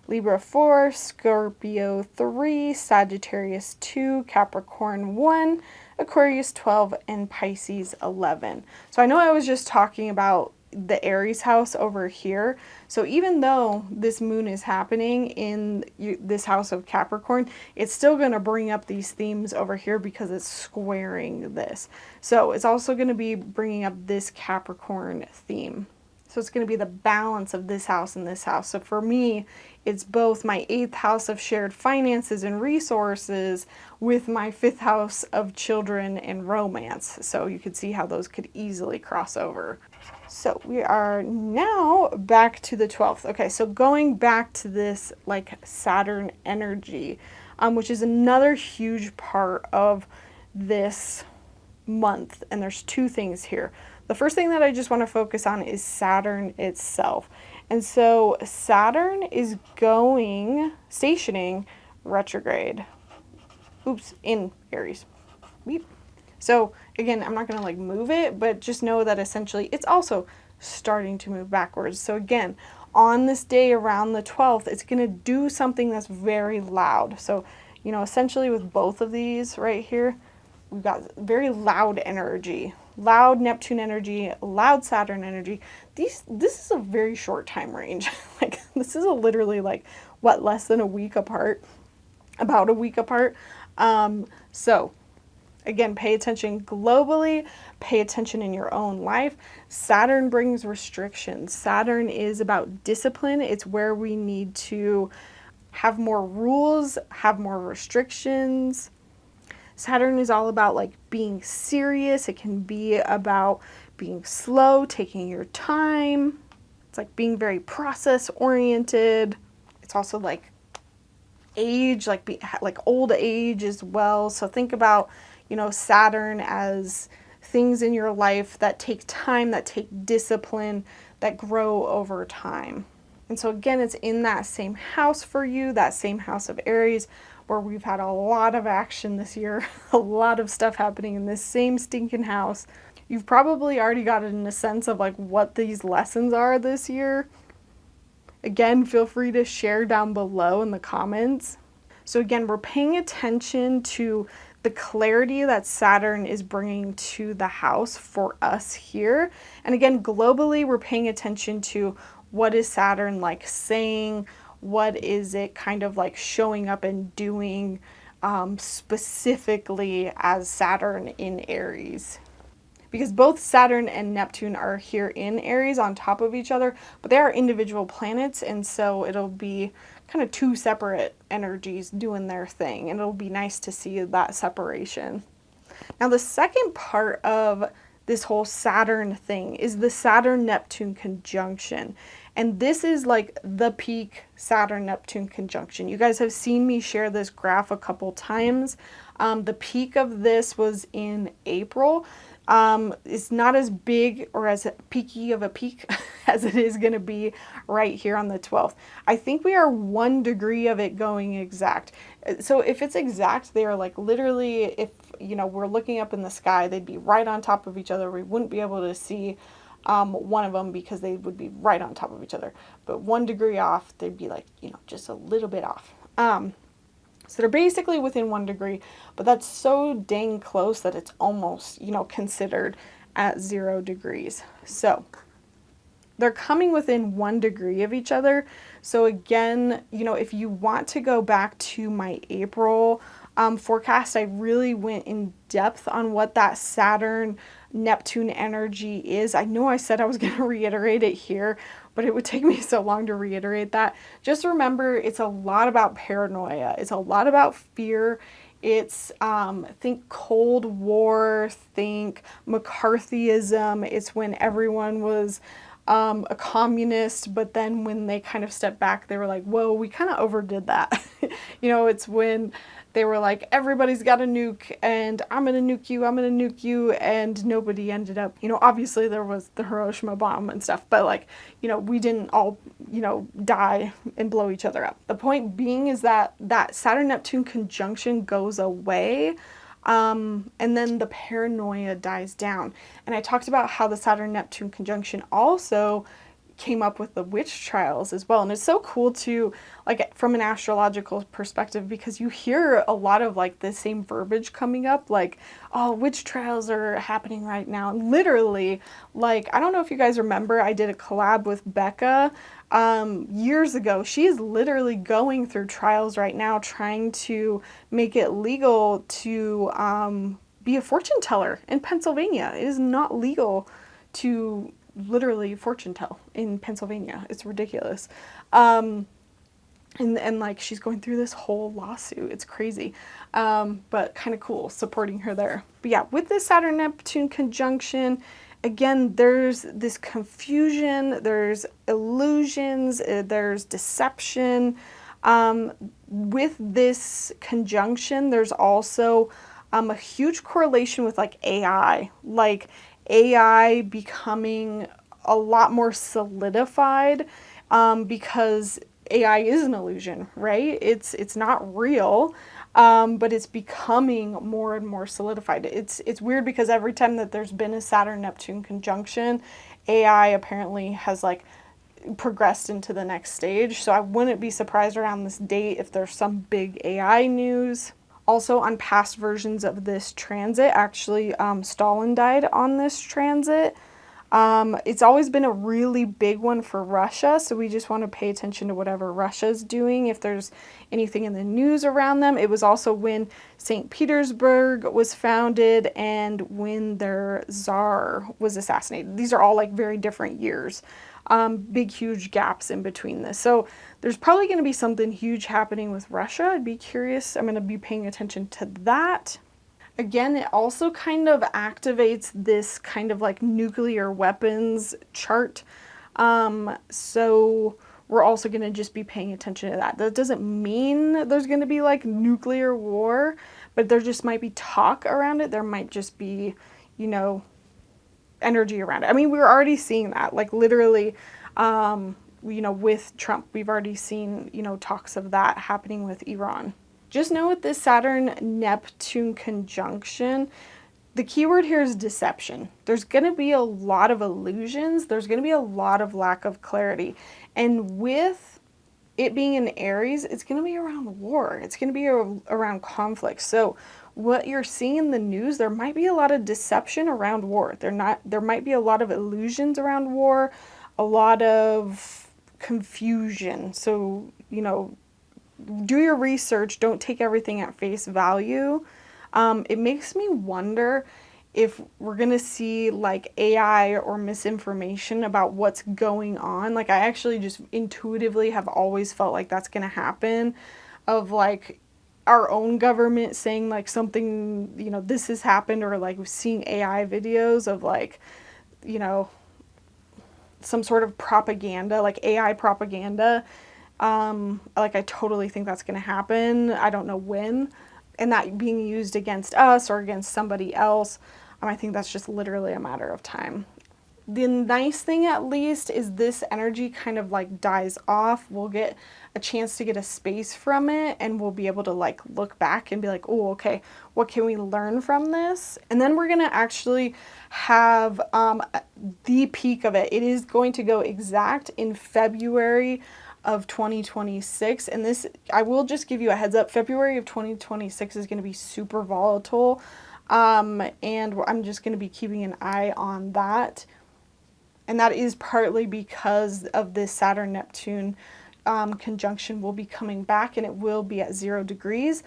Libra 4, Scorpio 3, Sagittarius 2, Capricorn 1, Aquarius 12, and Pisces 11. So I know I was just talking about the Aries house over here. So even though this moon is happening in this house of Capricorn, it's still going to bring up these themes over here because it's squaring this. So it's also going to be bringing up this Capricorn theme. So it's going to be the balance of this house and this house. So for me, it's both my 8th house of shared finances and resources with my 5th house of children and romance. So you could see how those could easily cross over. So we are now back to the 12th. Okay, so going back to this like Saturn energy, which is another huge part of this month. And there's 2 things here. The first thing that I just want to focus on is Saturn itself. And so Saturn is stationing retrograde. Oops, in Aries. Weep. So again, I'm not going to like move it, but just know that essentially it's also starting to move backwards. So again, on this day around the 12th, it's going to do something that's very loud. So You know, essentially with both of these right here, we've got very loud energy, loud Neptune energy, loud Saturn energy. This is a very short time range. Like this is literally like what, less than a week apart, about a week apart. So again, pay attention globally, pay attention in your own life. Saturn brings restrictions. Saturn is about discipline. It's where we need to have more rules, have more restrictions. Saturn is all about like being serious. It can be about being slow, taking your time. It's like being very process oriented. It's also like age, like old age as well. So think about, you know, Saturn as things in your life that take time, that take discipline, that grow over time. And so again, it's in that same house for you, that same house of Aries, where we've had a lot of action this year, a lot of stuff happening in this same stinking house. You've probably already gotten a sense of like what these lessons are this year. Again, feel free to share down below in the comments. So again, we're paying attention to the clarity that Saturn is bringing to the house for us here. And again, globally, we're paying attention to what is Saturn like saying, what is it kind of like showing up and doing specifically as Saturn in Aries. Because both Saturn and Neptune are here in Aries on top of each other, but they are individual planets, and so it'll be kind of two separate energies doing their thing, and it'll be nice to see that separation. Now, the second part of this whole Saturn thing is the Saturn-Neptune conjunction. And this is like the peak Saturn-Neptune conjunction. You guys have seen me share this graph a couple times. The peak of this was in April. It's not as big or as peaky of a peak as it is going to be right here on the 12th. I think we are 1 degree of it going exact. So if it's exact, they are like literally, if you know, we're looking up in the sky, they'd be right on top of each other. We wouldn't be able to see one of them because they would be right on top of each other. But 1 degree off, they'd be like, you know, just a little bit off. So they're basically within 1 degree, but that's so dang close that it's almost, you know, considered at 0 degrees. So they're coming within 1 degree of each other. So again, you know, if you want to go back to my April forecast, I really went in depth on what that Saturn Neptune energy is. I know I said I was going to reiterate it here, but it would take me so long to reiterate that. Just remember, it's a lot about paranoia. It's a lot about fear. It's, think Cold War, think McCarthyism. It's when everyone was a communist, but then when they kind of stepped back, they were like, whoa, we kind of overdid that. You know, it's when they were like, everybody's got a nuke and I'm going to nuke you, and nobody ended up, you know, obviously there was the Hiroshima bomb and stuff, but like, you know, we didn't all, you know, die and blow each other up. The point being is that that Saturn-Neptune conjunction goes away. And then the paranoia dies down. And I talked about how the Saturn-Neptune conjunction also came up with the witch trials as well. And it's so cool to, like, from an astrological perspective, because you hear a lot of like the same verbiage coming up, like, oh, witch trials are happening right now. And literally, like, I don't know if you guys remember, I did a collab with Becca years ago. She is literally going through trials right now, trying to make it legal to be a fortune teller in Pennsylvania. It is not legal to literally fortune tell in Pennsylvania. It's ridiculous. And like she's going through this whole lawsuit. It's crazy. But kind of cool supporting her there. But yeah, with this Saturn Neptune conjunction, again, there's this confusion, there's illusions, there's deception. With this conjunction, there's also a huge correlation with like AI. Like AI becoming a lot more solidified because AI is an illusion, right? It's not real, but it's becoming more and more solidified. It's weird because every time that there's been a Saturn-Neptune conjunction, AI apparently has like progressed into the next stage. So I wouldn't be surprised around this date if there's some big AI news. Also, on past versions of this transit, actually, Stalin died on this transit. It's always been a really big one for Russia, so we just want to pay attention to whatever Russia's doing, if there's anything in the news around them. It was also when St. Petersburg was founded and when their Tsar was assassinated. These are all like very different years. Big, huge gaps in between this. So there's probably going to be something huge happening with Russia. I'd be curious. I'm going to be paying attention to that. Again, it also kind of activates this kind of like nuclear weapons chart. So we're also going to just be paying attention to that. That doesn't mean there's going to be like nuclear war, but there just might be talk around it. There might just be, you know, energy around it. I mean, we were already seeing that, like literally, you know, with Trump, we've already seen, you know, talks of that happening with Iran. Just know with this Saturn-Neptune conjunction, the keyword here is deception. There's going to be a lot of illusions. There's going to be a lot of lack of clarity. And with it being in Aries, it's going to be around war. It's going to be around conflict. So what you're seeing in the news, there might be a lot of deception around war. There might be a lot of illusions around war, a lot of confusion. So, you know, do your research. Don't take everything at face value. It makes me wonder if we're going to see like AI or misinformation about what's going on. Like, I actually just intuitively have always felt like that's going to happen, of like our own government saying like something, you know, this has happened, or like seeing AI videos of like, you know, some sort of propaganda, like AI propaganda. Like, I totally think that's going to happen. I don't know when, and that being used against us or against somebody else. I think that's just literally a matter of time. The nice thing, at least, is this energy kind of like dies off. We'll get a chance to get a space from it, and we'll be able to like look back and be like, oh, okay, what can we learn from this? And then we're going to actually have the peak of it. It is going to go exact in February of 2026. And this, I will just give you a heads up, February of 2026 is going to be super volatile. And I'm just going to be keeping an eye on that. And that is partly because of this Saturn-Neptune conjunction will be coming back, and it will be at 0 degrees.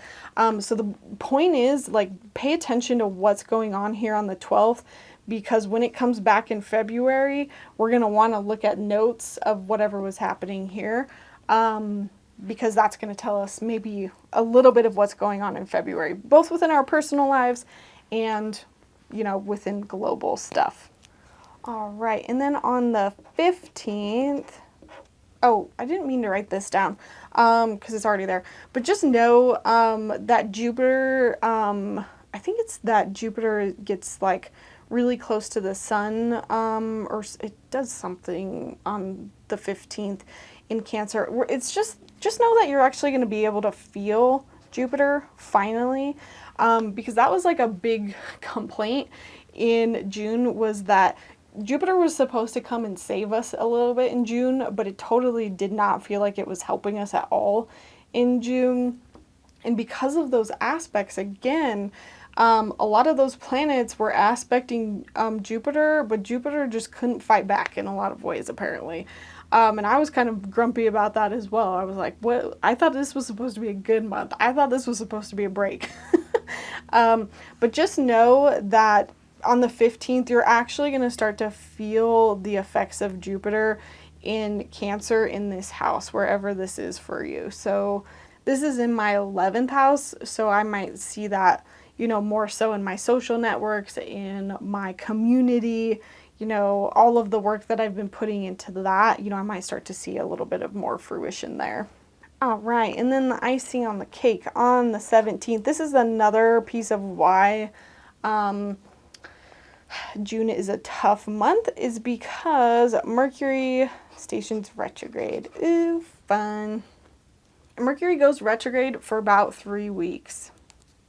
So the point is, like, pay attention to what's going on here on the 12th, because when it comes back in February, we're going to want to look at notes of whatever was happening here, because that's going to tell us maybe a little bit of what's going on in February, both within our personal lives and, you know, within global stuff. All right, and then on the 15th, oh, I didn't mean to write this down because it's already there, but just know that Jupiter, I think it's that Jupiter gets like really close to the sun, or it does something on the 15th in Cancer. It's just know that you're actually going to be able to feel Jupiter finally, because that was like a big complaint in June, was that Jupiter was supposed to come and save us a little bit in June, but it totally did not feel like it was helping us at all in June. And because of those aspects, again, a lot of those planets were aspecting Jupiter, but Jupiter just couldn't fight back in a lot of ways, apparently. And I was kind of grumpy about that as well. I was like, what? I thought this was supposed to be a good month. I thought this was supposed to be a break. But just know that on the 15th, you're actually going to start to feel the effects of Jupiter in Cancer in this house, wherever this is for you. So this is in my 11th house, so I might see that, you know, more so in my social networks, in my community, you know, all of the work that I've been putting into that, you know, I might start to see a little bit of more fruition there. All right, and then the icing on the cake on the 17th, this is another piece of why June is a tough month, is because Mercury stations retrograde. Ooh, fun. Mercury goes retrograde for about 3 weeks.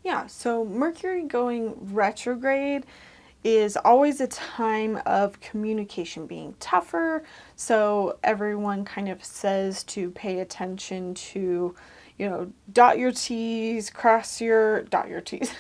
Yeah, so Mercury going retrograde is always a time of communication being tougher. So everyone kind of says to pay attention to, you know, dot your T's, dot your T's,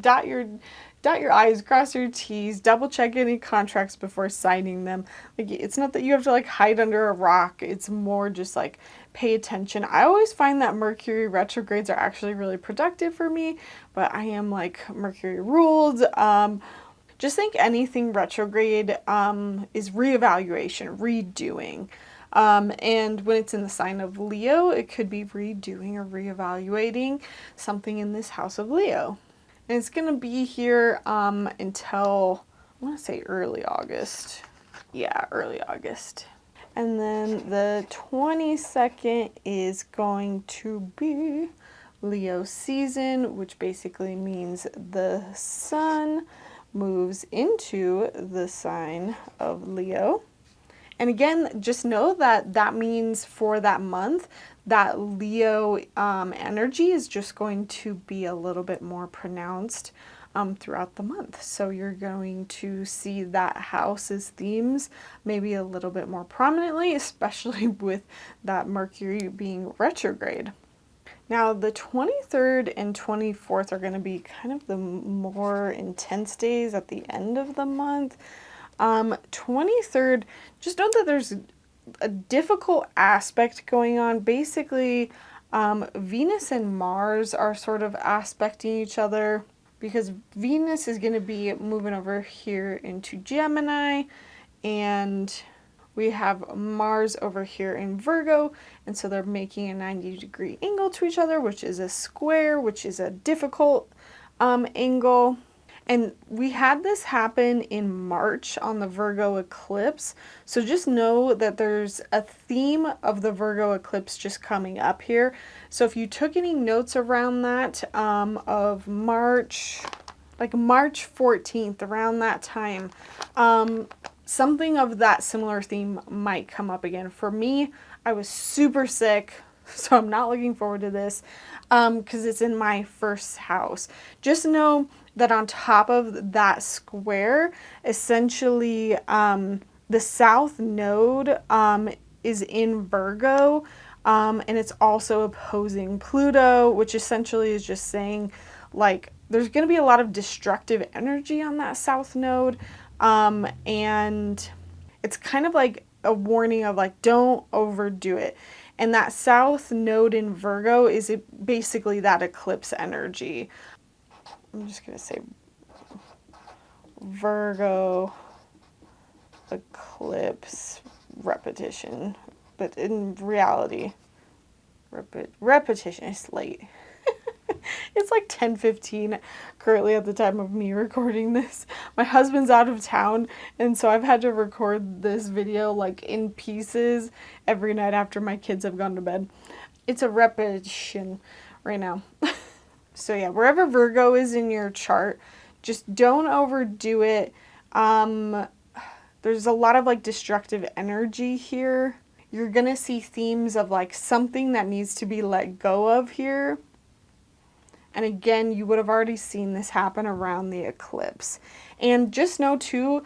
dot your I's, cross your T's, double check any contracts before signing them. Like, it's not that you have to like hide under a rock. It's more just like pay attention. I always find that Mercury retrogrades are actually really productive for me, but I am like Mercury ruled. Just think anything retrograde is reevaluation, redoing. And when it's in the sign of Leo, it could be redoing or reevaluating something in this house of Leo. And it's going to be here until, I want to say early August. Yeah, early August. And then the 22nd is going to be Leo season, which basically means the sun moves into the sign of Leo. And again, just know that that means for that month, that Leo energy is just going to be a little bit more pronounced throughout the month. So you're going to see that house's themes maybe a little bit more prominently, especially with that Mercury being retrograde. Now, the 23rd and 24th are going to be kind of the more intense days at the end of the month. 23rd, just note that there's a difficult aspect going on. Basically, Venus and Mars are sort of aspecting each other because Venus is going to be moving over here into Gemini, and we have Mars over here in Virgo, and so they're making a 90-degree angle to each other, which is a square, which is a difficult angle. And we had this happen in March on the Virgo eclipse. So just know that there's a theme of the Virgo eclipse just coming up here. So if you took any notes around that of March, like March 14th, around that time, something of that similar theme might come up again. For me, I was super sick, so I'm not looking forward to this because it's in my first house. Just know that on top of that square, essentially the south node is in Virgo, and it's also opposing Pluto, which essentially is just saying like there's going to be a lot of destructive energy on that south node, and it's kind of like a warning of like don't overdo it. And that south node in Virgo is basically that eclipse energy. I'm just going to say Virgo eclipse repetition, but in reality, repetition is late. It's like 10:15 currently at the time of me recording this. My husband's out of town, and so I've had to record this video like in pieces every night after my kids have gone to bed. It's a repetition right now. So yeah, wherever Virgo is in your chart, just don't overdo it. There's a lot of like destructive energy here. You're gonna see themes of like something that needs to be let go of here. And again, you would have already seen this happen around the eclipse. And just know too,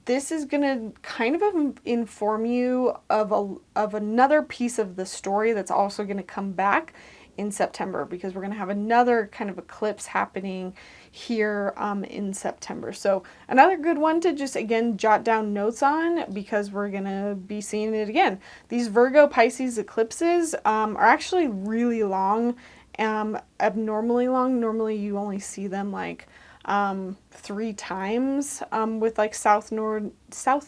this is going to kind of inform you of another piece of the story that's also going to come back in September, because we're going to have another kind of eclipse happening here in September. So another good one to just, again, jot down notes on, because we're going to be seeing it again. These Virgo Pisces eclipses are actually really long. Abnormally long. Normally you only see them like 3 times with like south node,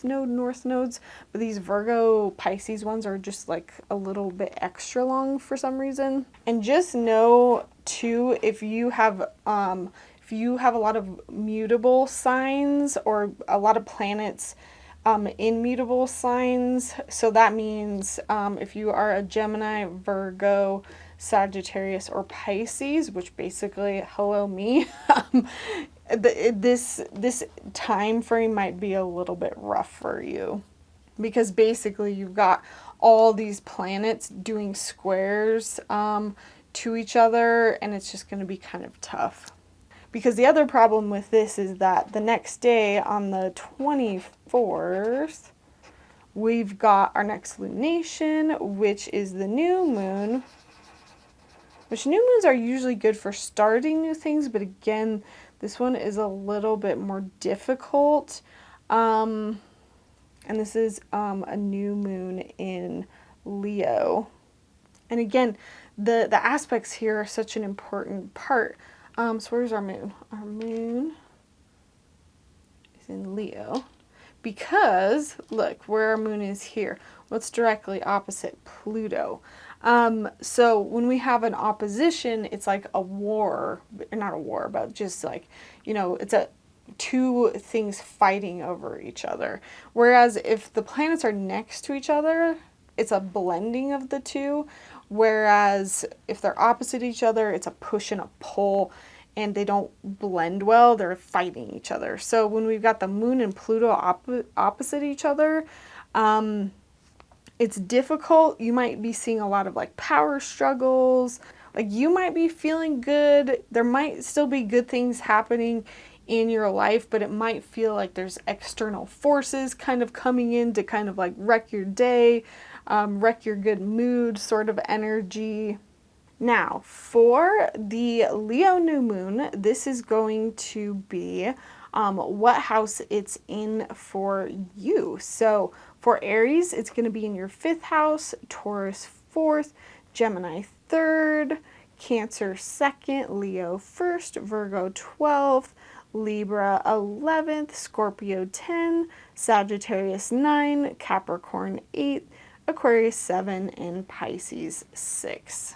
north nodes, but these Virgo Pisces ones are just like a little bit extra long for some reason. And just know too, if you have a lot of mutable signs or a lot of planets in mutable signs, so that means if you are a Gemini, Virgo, Sagittarius, or Pisces, which basically, hello me, this time frame might be a little bit rough for you, because basically you've got all these planets doing squares to each other, and it's just going to be kind of tough. Because the other problem with this is that the next day on the 24th, we've got our next lunation, which is the new moon. Which new moons are usually good for starting new things, but again, this one is a little bit more difficult. And this is a new moon in Leo. And again, the aspects here are such an important part. So where's our moon? Our moon is in Leo. Because, look, where our moon is here. What's directly opposite? Pluto. So when we have an opposition, it's like a war, not a war, but just like, it's two things fighting over each other. Whereas if the planets are next to each other, it's a blending of the two. Whereas if they're opposite each other, it's a push and a pull, and they don't blend well. They're fighting each other. So when we've got the moon and Pluto opposite each other, it's difficult. You might be seeing a lot of like power struggles. Like you might be feeling good. There might still be good things happening in your life, but it might feel like there's external forces kind of coming in to kind of like wreck your day, wreck your good mood sort of energy. Now, for the Leo new moon, this is going to be what house it's in for you. So for Aries, it's going to be in your 5th house, Taurus 4th, Gemini 3rd, Cancer 2nd, Leo 1st, Virgo 12th, Libra 11th, Scorpio 10, Sagittarius 9, Capricorn 8, Aquarius 7, and Pisces 6.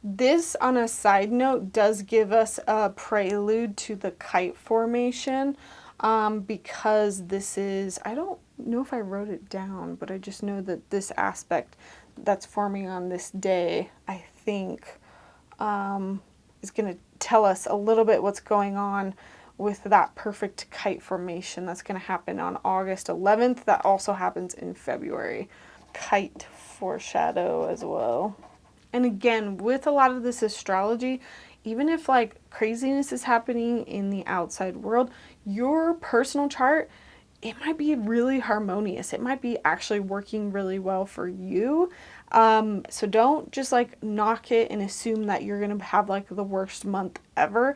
This, on a side note, does give us a prelude to the kite formation, because this is, I don't know if I wrote it down, but I just know that this aspect that's forming on this day, I think, is going to tell us a little bit what's going on with that perfect kite formation that's going to happen on August 11th. That also happens in February. Kite foreshadow as well. And again, with a lot of this astrology, even if like craziness is happening in the outside world, your personal chart, it might be really harmonious. It might be actually working really well for you. So don't just like knock it and assume that you're going to have like the worst month ever.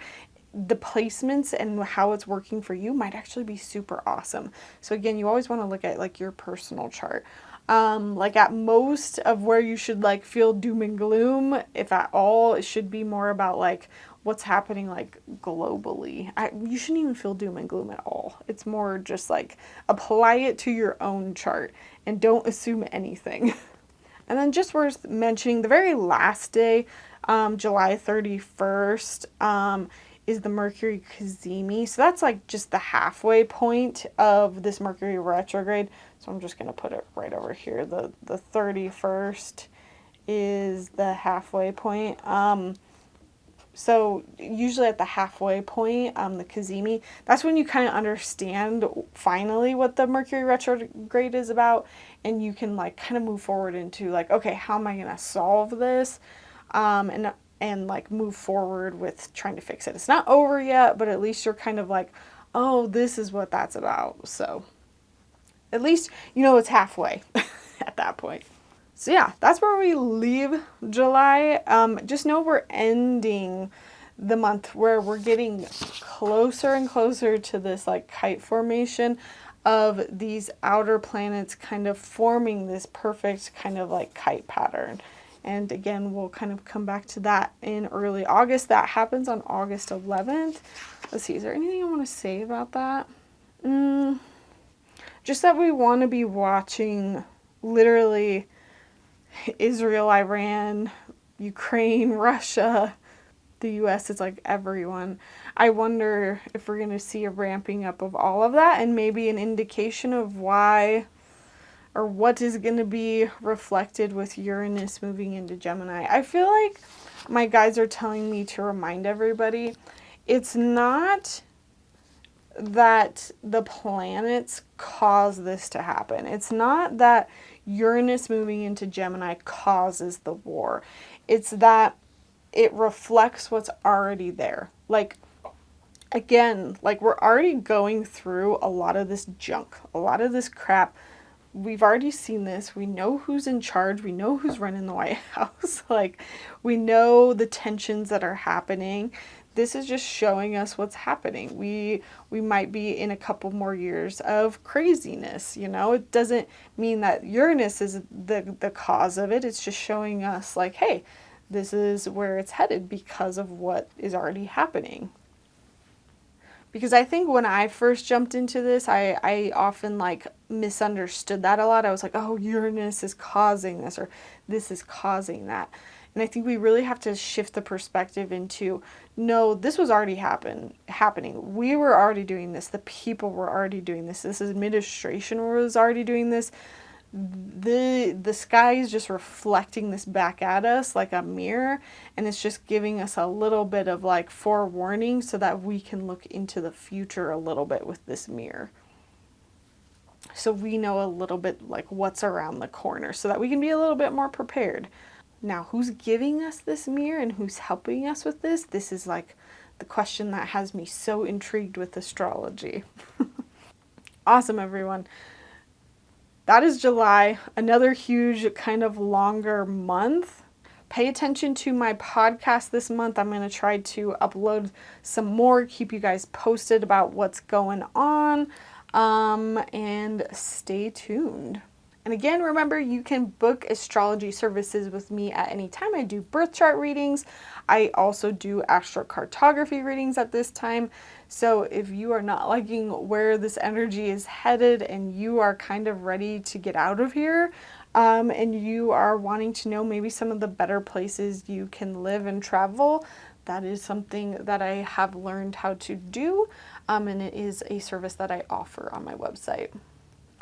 The placements and how it's working for you might actually be super awesome. So again, you always want to look at like your personal chart. Like at most of where you should like feel doom and gloom, if at all, it should be more about like what's happening like globally. You shouldn't even feel doom and gloom at all. It's more just like apply it to your own chart and don't assume anything. And then just worth mentioning, the very last day, July 31st, is the Mercury cazimi. So that's like just the halfway point of this Mercury retrograde. So I'm just going to put it right over here. The 31st is the halfway point. So usually at the halfway point, the cazimi, that's when you kind of understand finally what the Mercury retrograde is about. And you can like kind of move forward into like, okay, how am I going to solve this? And like move forward with trying to fix it. It's not over yet, but at least you're kind of like, oh, this is what that's about. So at least you know it's halfway at that point. So yeah, that's where we leave July. Just know we're ending the month where we're getting closer and closer to this like kite formation of these outer planets kind of forming this perfect kind of like kite pattern. And again, we'll kind of come back to that in early August. That happens on August 11th. Let's see, is there anything I want to say about that? Just that we want to be watching literally Israel, Iran, Ukraine, Russia, the US. It's like everyone. I wonder if we're going to see a ramping up of all of that and maybe an indication of why or what is going to be reflected with Uranus moving into Gemini. I feel like my guides are telling me to remind everybody, it's not that the planets cause this to happen. It's not that Uranus moving into Gemini causes the war. It's that it reflects what's already there. Like, Again, like we're already going through a lot of this junk, a lot of this crap. We've already seen this. We know who's in charge. We know who's running the White House. Like, we know the tensions that are happening. This is just showing us what's happening. We might be in a couple more years of craziness, you know? It doesn't mean that Uranus is the cause of it. It's just showing us like, hey, this is where it's headed because of what is already happening. Because I think when I first jumped into this, I often like misunderstood that a lot. I was like, oh, Uranus is causing this, or this is causing that. And I think we really have to shift the perspective into, no, this was already happening. We were already doing this. The people were already doing this. This administration was already doing this. The sky is just reflecting this back at us like a mirror, and it's just giving us a little bit of like forewarning so that we can look into the future a little bit with this mirror, so we know a little bit like what's around the corner so that we can be a little bit more prepared. Now, who's giving us this mirror and who's helping us with this? This is like the question that has me so intrigued with astrology. Awesome, everyone. That is July, another huge kind of longer month. Pay attention to my podcast this month. I'm going to try to upload some more, keep you guys posted about what's going on, and stay tuned. And again, remember, you can book astrology services with me at any time. I do birth chart readings. I also do astrocartography readings at this time. So if you are not liking where this energy is headed and you are kind of ready to get out of here, and you are wanting to know maybe some of the better places you can live and travel, that is something that I have learned how to do, and it is a service that I offer on my website.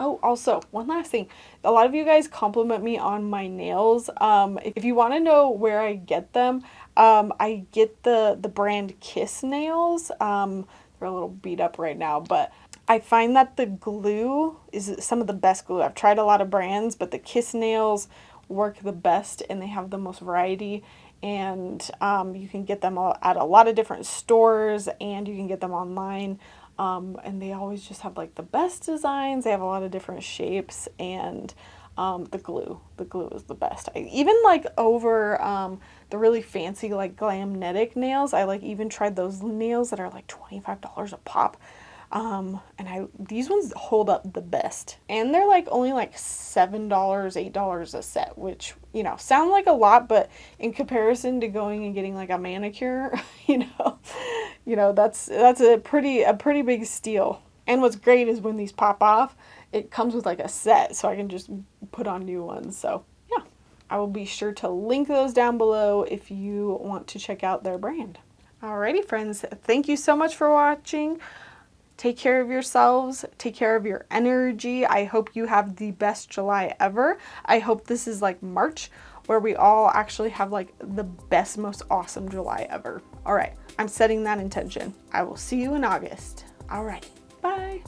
Oh, also, one last thing. A lot of you guys compliment me on my nails. If you want to know where I get them, I get the brand Kiss nails. They're a little beat up right now, but I find that the glue is some of the best glue. I've tried a lot of brands, but the Kiss nails work the best and they have the most variety. And you can get them at a lot of different stores, and you can get them online. And they always just have like the best designs. They have a lot of different shapes, and the glue is the best. I even like over the really fancy like Glamnetic nails. I like even tried those nails that are like $25 a pop. And these ones hold up the best, and they're like only like $7, $8 a set, which, you know, sound like a lot, but in comparison to going and getting like a manicure, you know, that's a pretty big steal. And what's great is when these pop off, it comes with like a set, so I can just put on new ones. So yeah, I will be sure to link those down below if you want to check out their brand. Alrighty, friends, thank you so much for watching. Take care of yourselves. Take care of your energy. I hope you have the best July ever. I hope this is like March, where we all actually have like the best, most awesome July ever. All right, I'm setting that intention. I will see you in August. All right, bye.